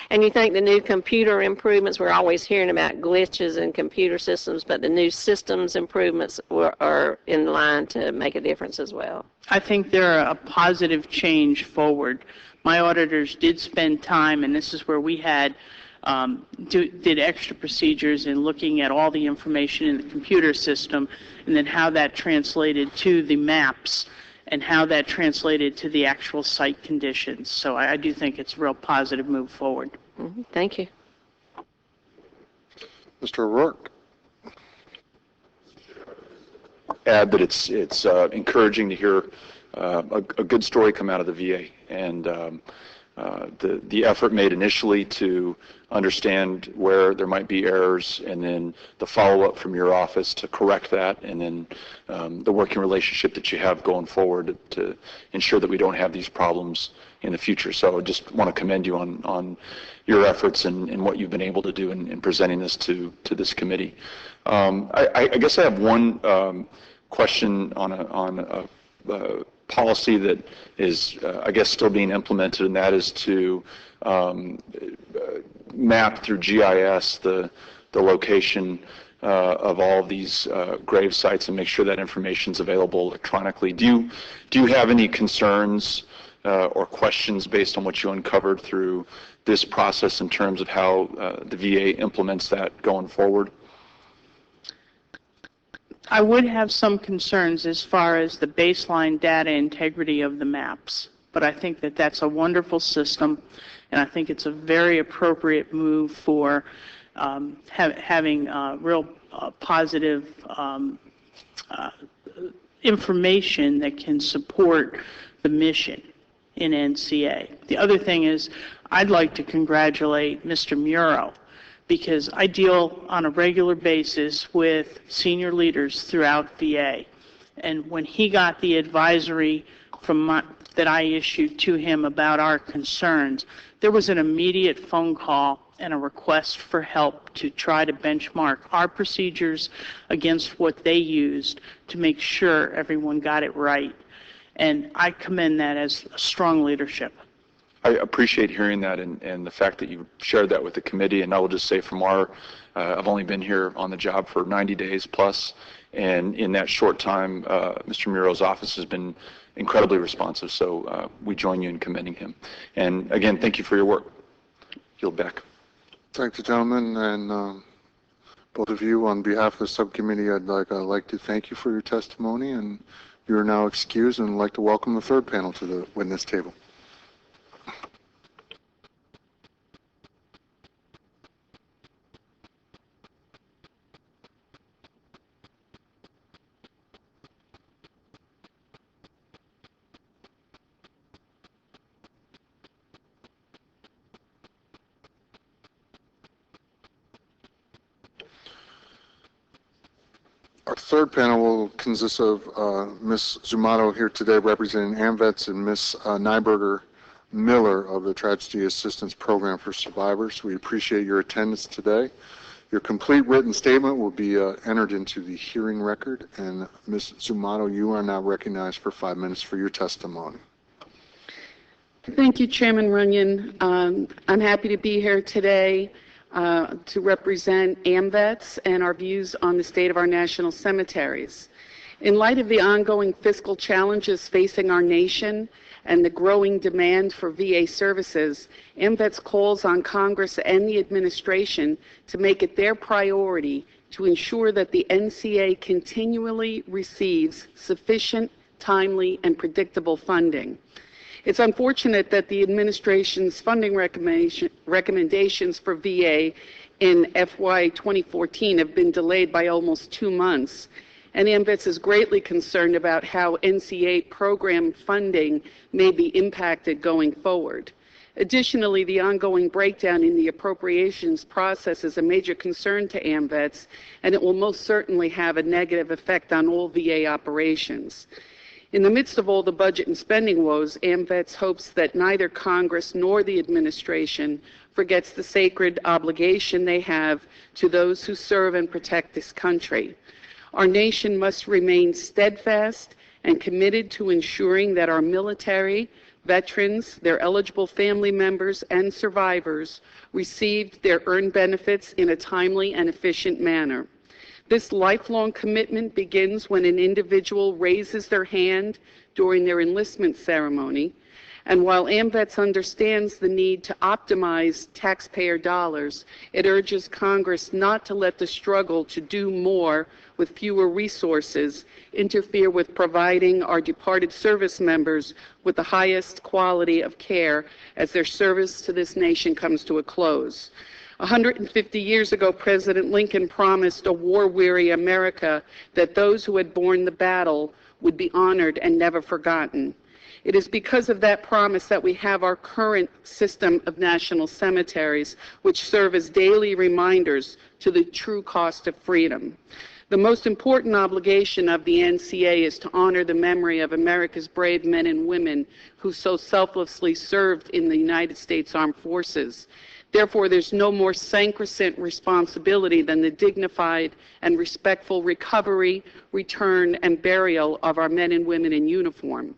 And you think the new computer improvements, we're always hearing about glitches in computer systems, but the new systems improvements are in line to make a difference as well? I think they're a positive change forward. My auditors did spend time, and this is where we had did extra procedures in looking at all the information in the computer system and then how that translated to the maps. and how that translated to the actual site conditions. So I do think it's a real positive move forward. Thank you. Mr. O'Rourke. Add that it's encouraging to hear a good story come out of the VA, and the effort made initially to understand where there might be errors, and then the follow-up from your office to correct that, and then the working relationship that you have going forward to ensure that we don't have these problems in the future. So I just want to commend you on your efforts and what you've been able to do in presenting this to this committee. I guess I have one question on a policy that is, I guess, still being implemented, and that is to map through GIS the location of all of these grave sites and make sure that information is available electronically. Do you have any concerns or questions based on what you uncovered through this process in terms of how the VA implements that going forward? I would have some concerns as far as the baseline data integrity of the maps, but I think that that's a wonderful system, and I think it's a very appropriate move for having real positive information that can support the mission in NCA. The other thing is, I'd like to congratulate Mr. Muro, because I deal on a regular basis with senior leaders throughout VA. And when he got the advisory that I issued to him about our concerns, there was an immediate phone call and a request for help to try to benchmark our procedures against what they used to make sure everyone got it right. And I commend that as strong leadership. I appreciate hearing that and the fact that you shared that with the committee. And I will just say from I've only been here on the job for 90 days plus, and in that short time, Mr. Muro's office has been incredibly responsive. So we join you in commending him. And again, thank you for your work. Yield back. Thank you, gentlemen, and both of you, on behalf of the subcommittee, I'd like to thank you for your testimony, and you are now excused, and I'd like to welcome the third panel to the witness table. Our third panel will consist of Ms. Zumato here today representing AMVETS and Ms. Nyberger Miller of the Tragedy Assistance Program for Survivors. We appreciate your attendance today. Your complete written statement will be entered into the hearing record, and Ms. Zumato, you are now recognized for 5 minutes for your testimony. Thank you, Chairman Runyon. I'm happy to be here today to represent AMVETS and our views on the state of our national cemeteries. In light of the ongoing fiscal challenges facing our nation and the growing demand for VA services, AMVETS calls on Congress and the administration to make it their priority to ensure that the NCA continually receives sufficient, timely, and predictable funding. It's unfortunate that the administration's funding recommendations for VA in FY 2014 have been delayed by almost 2 months, and AMVETS is greatly concerned about how NCA program funding may be impacted going forward. Additionally, the ongoing breakdown in the appropriations process is a major concern to AMVETS, and it will most certainly have a negative effect on all VA operations. In the midst of all the budget and spending woes, AMVETS hopes that neither Congress nor the administration forgets the sacred obligation they have to those who serve and protect this country. Our nation must remain steadfast and committed to ensuring that our military, veterans, their eligible family members, and survivors received their earned benefits in a timely and efficient manner. This lifelong commitment begins when an individual raises their hand during their enlistment ceremony, And while AMVETS understands the need to optimize taxpayer dollars, it urges Congress not to let the struggle to do more with fewer resources interfere with providing our departed service members with the highest quality of care as their service to this nation comes to a close. 150 years ago, President Lincoln promised a war-weary America that those who had borne the battle would be honored and never forgotten. It is because of that promise that we have our current system of national cemeteries, which serve as daily reminders to the true cost of freedom. The most important obligation of the NCA is to honor the memory of America's brave men and women who so selflessly served in the United States Armed Forces. Therefore, there's no more sacrosanct responsibility than the dignified and respectful recovery, return, and burial of our men and women in uniform.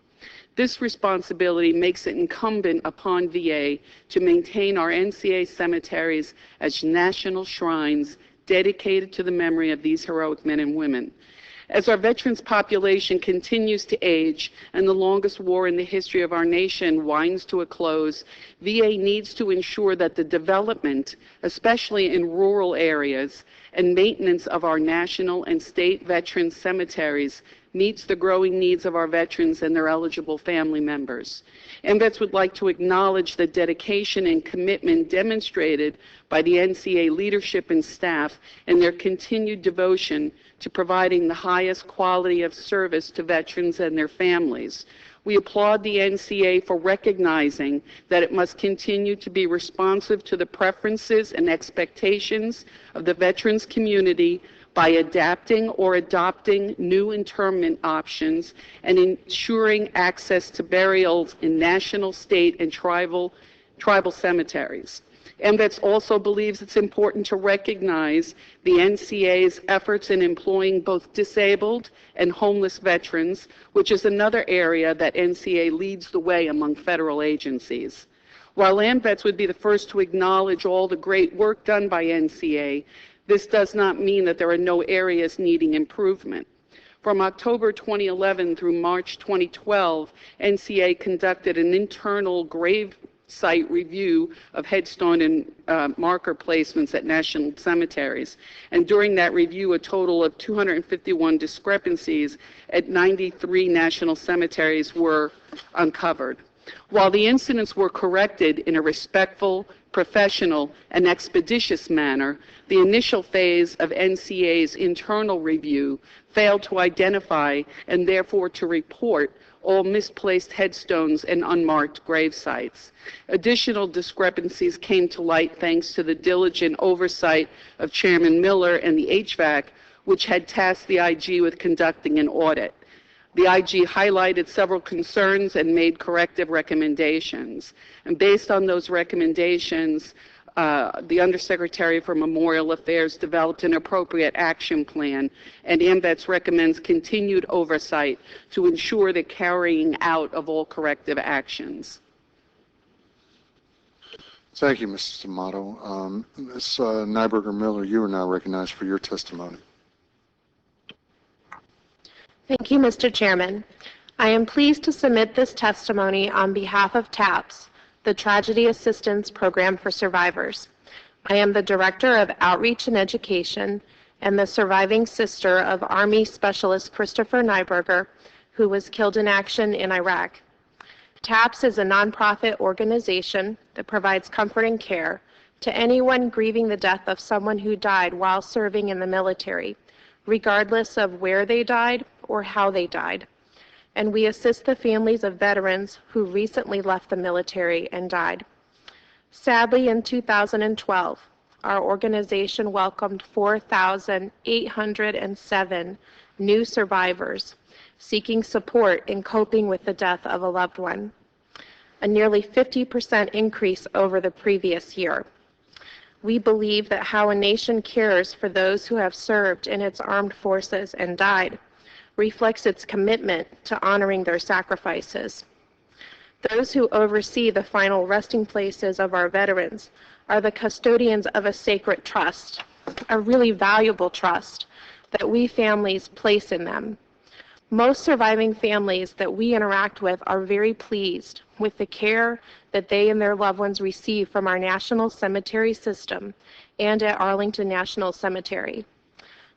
This responsibility makes it incumbent upon VA to maintain our NCA cemeteries as national shrines dedicated to the memory of these heroic men and women. As our veterans population continues to age and the longest war in the history of our nation winds to a close, VA needs to ensure that the development, especially in rural areas, and maintenance of our national and state veterans cemeteries meets the growing needs of our veterans and their eligible family members. MVETS would like to acknowledge the dedication and commitment demonstrated by the NCA leadership and staff and their continued devotion to providing the highest quality of service to veterans and their families. We applaud the NCA for recognizing that it must continue to be responsive to the preferences and expectations of the veterans community by adapting or adopting new interment options and ensuring access to burials in national, state, and tribal cemeteries. MVETS also believes it's important to recognize the NCA's efforts in employing both disabled and homeless veterans, which is another area that NCA leads the way among federal agencies. While MVETS would be the first to acknowledge all the great work done by NCA, this does not mean that there are no areas needing improvement. From October 2011 through March 2012, NCA conducted an internal grave site review of headstone and marker placements at national cemeteries. And during that review, a total of 251 discrepancies at 93 national cemeteries were uncovered. While the incidents were corrected in a respectful, professional, and expeditious manner, the initial phase of NCA's internal review failed to identify and therefore to report all misplaced headstones and unmarked grave sites. Additional discrepancies came to light thanks to the diligent oversight of Chairman Miller and the HVAC, which had tasked the IG with conducting an audit. The IG highlighted several concerns and made corrective recommendations. And based on those recommendations, the Undersecretary for Memorial Affairs developed an appropriate action plan, and MVETS recommends continued oversight to ensure the carrying out of all corrective actions. Thank you, Mrs. D'Amato. Ms. Nyberger-Miller, you are now recognized for your testimony. Thank you, Mr. Chairman. I am pleased to submit this testimony on behalf of TAPS, the Tragedy Assistance Program for Survivors. I am the Director of Outreach and Education and the surviving sister of Army Specialist Christopher Nyberger, who was killed in action in Iraq. TAPS is a nonprofit organization that provides comfort and care to anyone grieving the death of someone who died while serving in the military, regardless of where they died or how they died. And we assist the families of veterans who recently left the military and died. Sadly, in 2012, our organization welcomed 4,807 new survivors seeking support in coping with the death of a loved one, a nearly 50% increase over the previous year. We believe that how a nation cares for those who have served in its armed forces and died reflects its commitment to honoring their sacrifices. Those who oversee the final resting places of our veterans are the custodians of a sacred trust, a really valuable trust that we families place in them. Most surviving families that we interact with are very pleased with the care that they and their loved ones receive from our national cemetery system and at Arlington National Cemetery.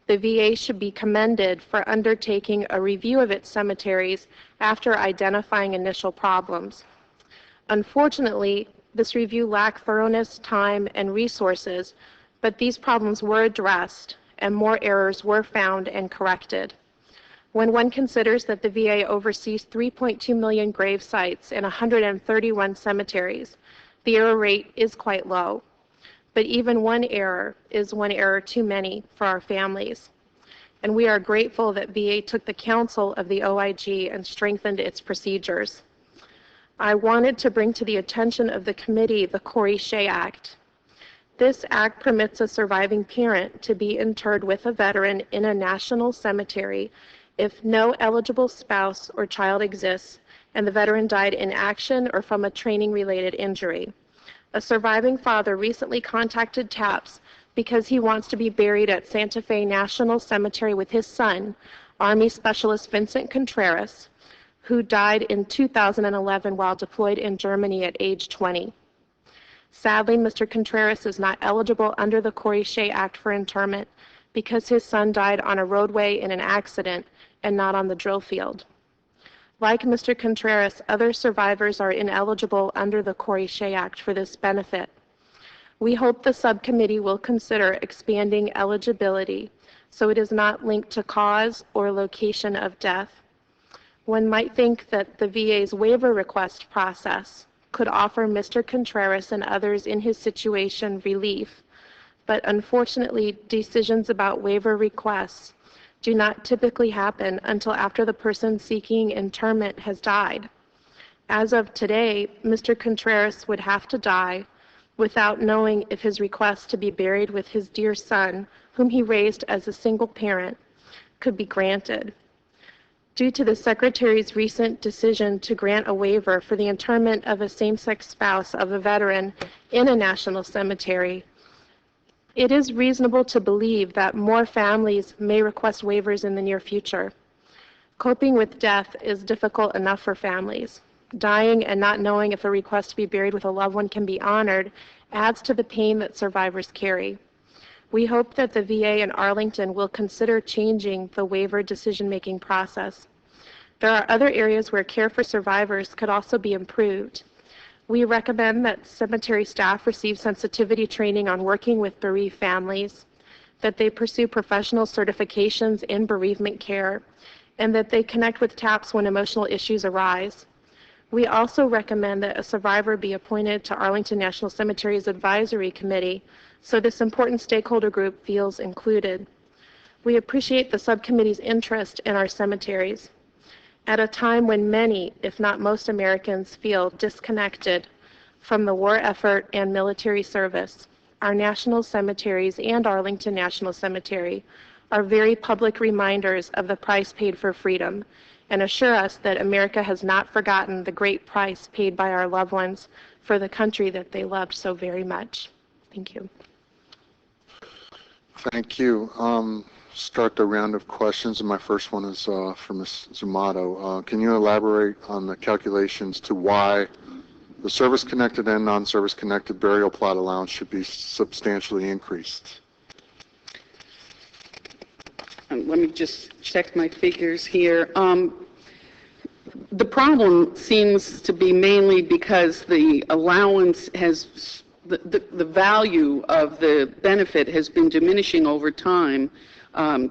The VA should be commended for undertaking a review of its cemeteries after identifying initial problems. Unfortunately, this review lacked thoroughness, time, and resources, but these problems were addressed and more errors were found and corrected. When one considers that the VA oversees 3.2 million grave sites in 131 cemeteries, the error rate is quite low. But even one error is one error too many for our families. And we are grateful that VA took the counsel of the OIG and strengthened its procedures. I wanted to bring to the attention of the committee the Corey Shea Act. This act permits a surviving parent to be interred with a veteran in a national cemetery if no eligible spouse or child exists and the veteran died in action or from a training-related injury. A surviving father recently contacted TAPS because he wants to be buried at Santa Fe National Cemetery with his son, Army Specialist Vincent Contreras, who died in 2011 while deployed in Germany at age 20. Sadly, Mr. Contreras is not eligible under the Corey Shea Act for interment because his son died on a roadway in an accident and not on the drill field. Like Mr. Contreras, other survivors are ineligible under the Corey Shea Act for this benefit. We hope the subcommittee will consider expanding eligibility so it is not linked to cause or location of death. One might think that the VA's waiver request process could offer Mr. Contreras and others in his situation relief, but unfortunately, decisions about waiver requests do not typically happen until after the person seeking interment has died. As of today, Mr. Contreras would have to die without knowing if his request to be buried with his dear son, whom he raised as a single parent, could be granted. Due to the Secretary's recent decision to grant a waiver for the interment of a same-sex spouse of a veteran in a national cemetery, it is reasonable to believe that more families may request waivers in the near future. Coping with death is difficult enough for families. Dying and not knowing if a request to be buried with a loved one can be honored adds to the pain that survivors carry. We hope that the VA in Arlington will consider changing the waiver decision-making process. There are other areas where care for survivors could also be improved. We recommend that cemetery staff receive sensitivity training on working with bereaved families, that they pursue professional certifications in bereavement care, and that they connect with TAPS when emotional issues arise. We also recommend that a survivor be appointed to Arlington National Cemetery's Advisory Committee so this important stakeholder group feels included. We appreciate the subcommittee's interest in our cemeteries. At a time when many, if not most Americans, feel disconnected from the war effort and military service, our national cemeteries and Arlington National Cemetery are very public reminders of the price paid for freedom and assure us that America has not forgotten the great price paid by our loved ones for the country that they loved so very much. Thank you. Thank you. Start the round of questions, and my first one is for Ms. Zumato. Can you elaborate on the calculations to why the service-connected and non-service-connected burial plot allowance should be substantially increased? Let me just check my figures here. The problem seems to be mainly because the allowance has, the value of the benefit has been diminishing over time.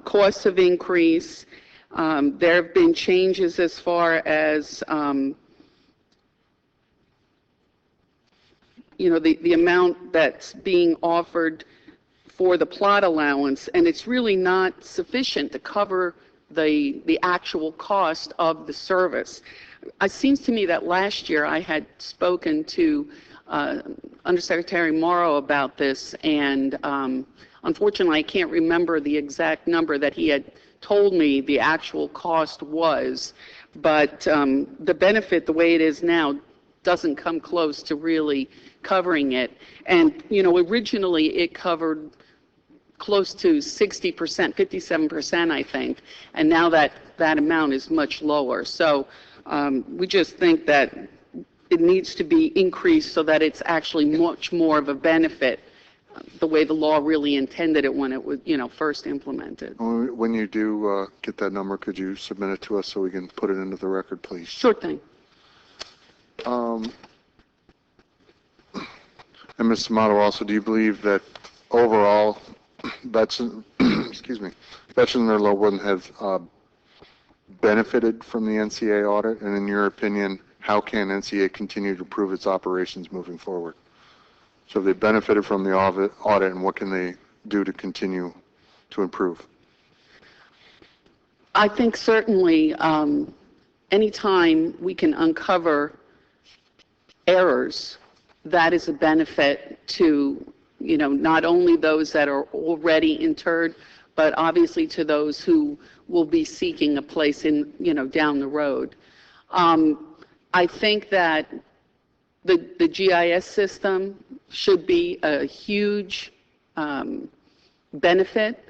Costs have increased. There have been changes as far as, the amount that's being offered for the plot allowance, and it's really not sufficient to cover the actual cost of the service. It seems to me that last year I had spoken to Undersecretary Morrow about this, and unfortunately I can't remember the exact number that he had told me the actual cost was, but the benefit, the way it is now, doesn't come close to really covering it. And, originally it covered close to 60%, 57%, I think, and now that amount is much lower. So we just think that it needs to be increased so that it's actually much more of a benefit, the way the law really intended it when it was, first implemented. When you do get that number, could you submit it to us so we can put it into the record, please? Sure thing. And Ms. Amato, also, do you believe that overall, veterans, veterans and their loved ones have benefited from the NCA audit? And in your opinion, how can NCA continue to improve its operations moving forward? So if they benefited from the audit, and what can they do to continue to improve? I think certainly anytime we can uncover errors, that is a benefit to, not only those that are already interred, but obviously to those who will be seeking a place in, down the road. I think that the GIS system should be a huge benefit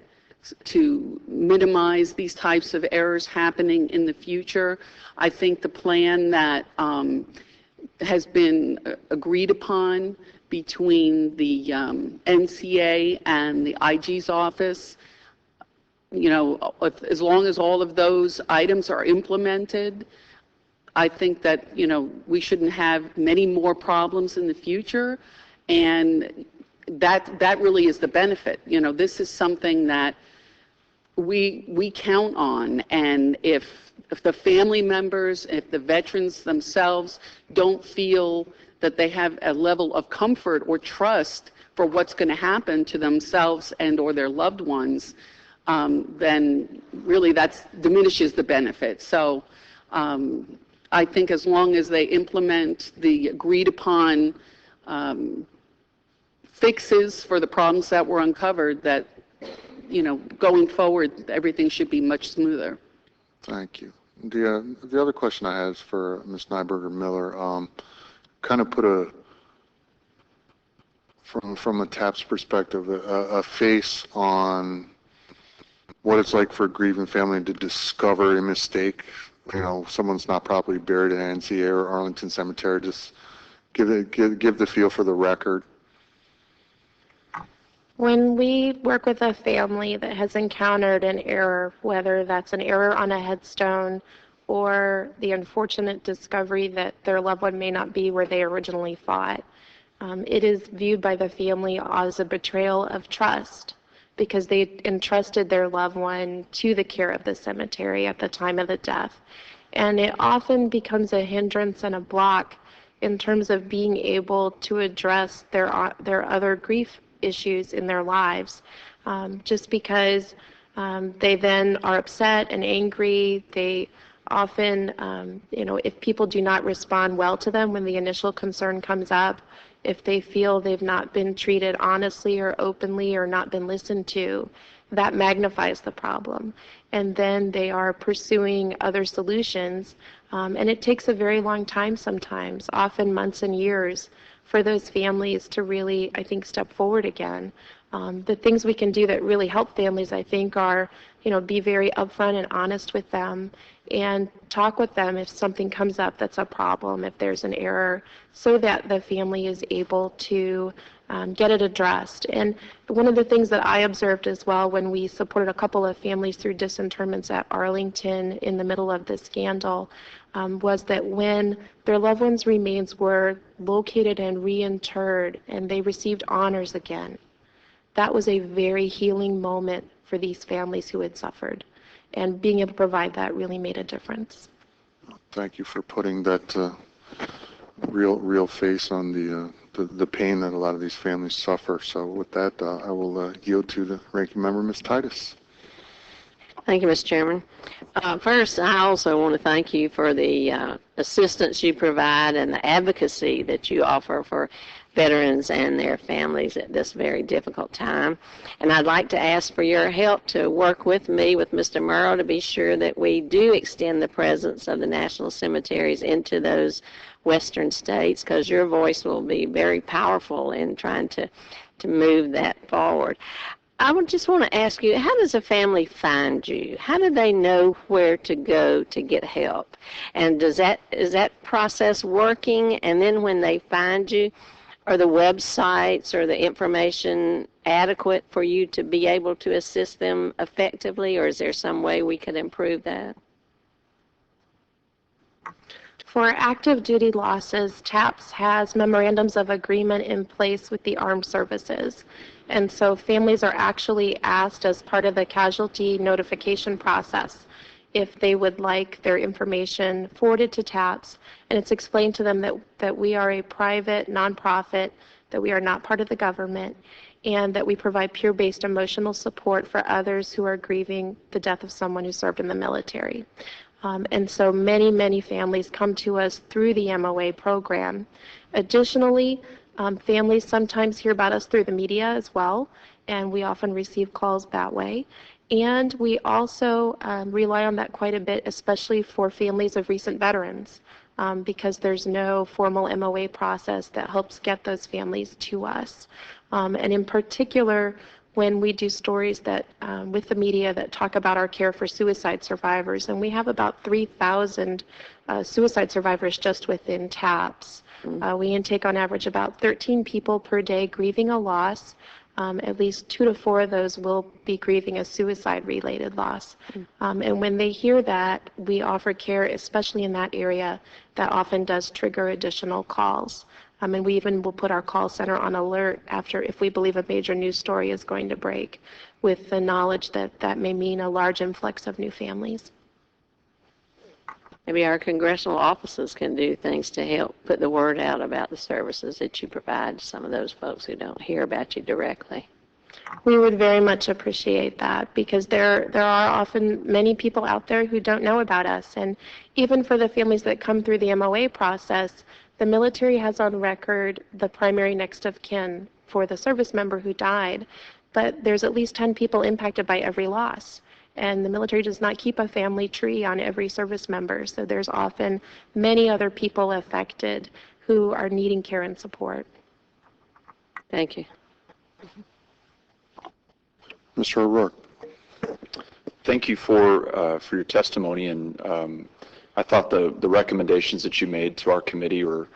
to minimize these types of errors happening in the future. I think the plan that has been agreed upon between the NCA and the IG's office, as long as all of those items are implemented, I think that, we shouldn't have many more problems in the future, and that really is the benefit. This is something that we count on, and if the family members, if the veterans themselves don't feel that they have a level of comfort or trust for what's going to happen to themselves and or their loved ones, then really that diminishes the benefit. So I think as long as they implement the agreed upon fixes for the problems that were uncovered, that, going forward, everything should be much smoother. Thank you. The other question I had is for Ms. Nyberger-Miller. Kind of put from a TAP's perspective, a face on what it's like for a grieving family to discover a mistake. Someone's not properly buried in NCA or Arlington Cemetery. Just give the feel for the record. When we work with a family that has encountered an error, whether that's an error on a headstone or the unfortunate discovery that their loved one may not be where they originally thought, it is viewed by the family as a betrayal of trust, because they entrusted their loved one to the care of the cemetery at the time of the death. And it often becomes a hindrance and a block in terms of being able to address their other grief issues in their lives, just because they then are upset and angry. They often, if people do not respond well to them when the initial concern comes up, if they feel they've not been treated honestly or openly or not been listened to, that magnifies the problem. And then they are pursuing other solutions, and it takes a very long time sometimes, often months and years, for those families to really, I think, step forward again. The things we can do that really help families, I think, are, be very upfront and honest with them and talk with them if something comes up that's a problem, if there's an error, so that the family is able to get it addressed. And one of the things that I observed as well when we supported a couple of families through disinterments at Arlington in the middle of the scandal was that when their loved ones' remains were located and reinterred and they received honors again, that was a very healing moment for these families who had suffered. And being able to provide that really made a difference. Thank you for putting that real face on the pain that a lot of these families suffer. So with that, I will yield to the ranking member, Ms. Titus. Thank you, Mr. Chairman. First, I also want to thank you for the assistance you provide and the advocacy that you offer for veterans and their families at this very difficult time. And I'd like to ask for your help to work with me, with Mr. Murrow, to be sure that we do extend the presence of the national cemeteries into those western states, because your voice will be very powerful in trying to move that forward. I would just want to ask you, how does a family find you? How do they know where to go to get help? And is that process working? And then when they find you, are the websites or the information adequate for you to be able to assist them effectively, or is there some way we could improve that? For active duty losses, TAPS has memorandums of agreement in place with the armed services. And so families are actually asked as part of the casualty notification process if they would like their information forwarded to TAPS. And it's explained to them that we are a private nonprofit, that we are not part of the government, and that we provide peer-based emotional support for others who are grieving the death of someone who served in the military. And so many families come to us through the MOA program. Additionally, families sometimes hear about us through the media as well, and we often receive calls that way. And we also rely on that quite a bit, especially for families of recent veterans, because there's no formal MOA process that helps get those families to us. And in particular, when we do stories that with the media that talk about our care for suicide survivors, and we have about 3,000 suicide survivors just within TAPS. We intake on average about 13 people per day grieving a loss. At least 2 to 4 of those will be grieving a suicide-related loss. And when they hear that, we offer care, especially in that area, that often does trigger additional calls. And we even will put our call center on alert if we believe a major news story is going to break, with the knowledge that that may mean a large influx of new families. Maybe our congressional offices can do things to help put the word out about the services that you provide to some of those folks who don't hear about you directly. We would very much appreciate that, because there are often many people out there who don't know about us. And even for the families that come through the MOA process, the military has on record the primary next of kin for the service member who died, but there's at least 10 people impacted by every loss. And the military does not keep a family tree on every service member, so there's often many other people affected who are needing care and support. Thank you. Mr. O'Rourke. Thank you for your testimony, and I thought the recommendations that you made to our committee were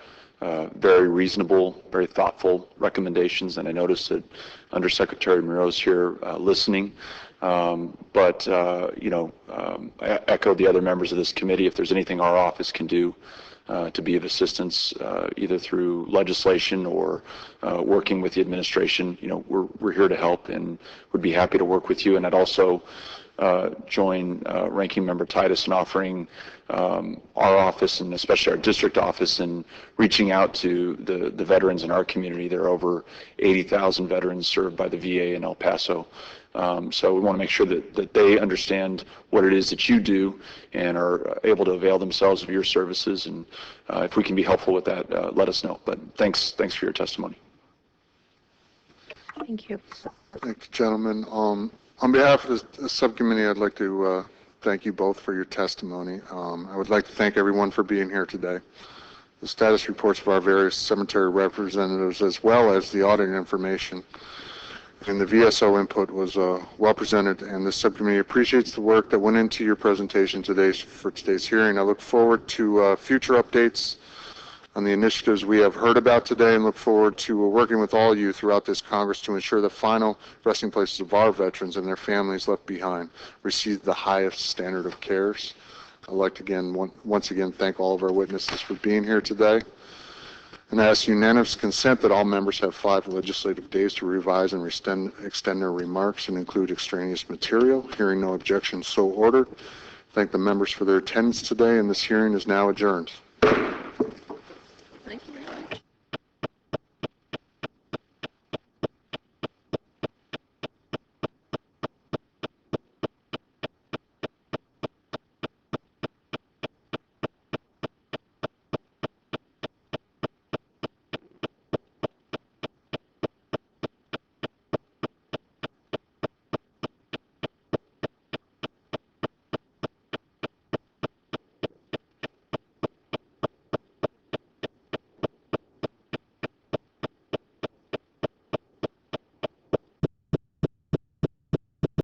very reasonable, very thoughtful recommendations, and I noticed that Undersecretary Monroe's here listening. But I echo the other members of this committee. If there's anything our office can do to be of assistance, either through legislation or working with the administration, we're here to help and would be happy to work with you. And I'd also join Ranking Member Titus in offering our office, and especially our district office, in reaching out to the veterans in our community. There are over 80,000 veterans served by the VA in El Paso. So we want to make sure that they understand what it is that you do and are able to avail themselves of your services. And if we can be helpful with that, let us know. But thanks for your testimony. Thank you. Thank you, gentlemen. On behalf of the subcommittee, I'd like to thank you both for your testimony. I would like to thank everyone for being here today. The status reports of our various cemetery representatives, as well as the audit information and the VSO input, was well presented, and this subcommittee appreciates the work that went into your presentation for today's hearing. I look forward to future updates on the initiatives we have heard about today, and look forward to working with all of you throughout this Congress to ensure the final resting places of our veterans and their families left behind receive the highest standard of cares. I'd like to once again thank all of our witnesses for being here today, and I ask unanimous consent that all members have 5 legislative days to revise and extend their remarks and include extraneous material. Hearing no objection, so ordered. Thank the members for their attendance today, and this hearing is now adjourned.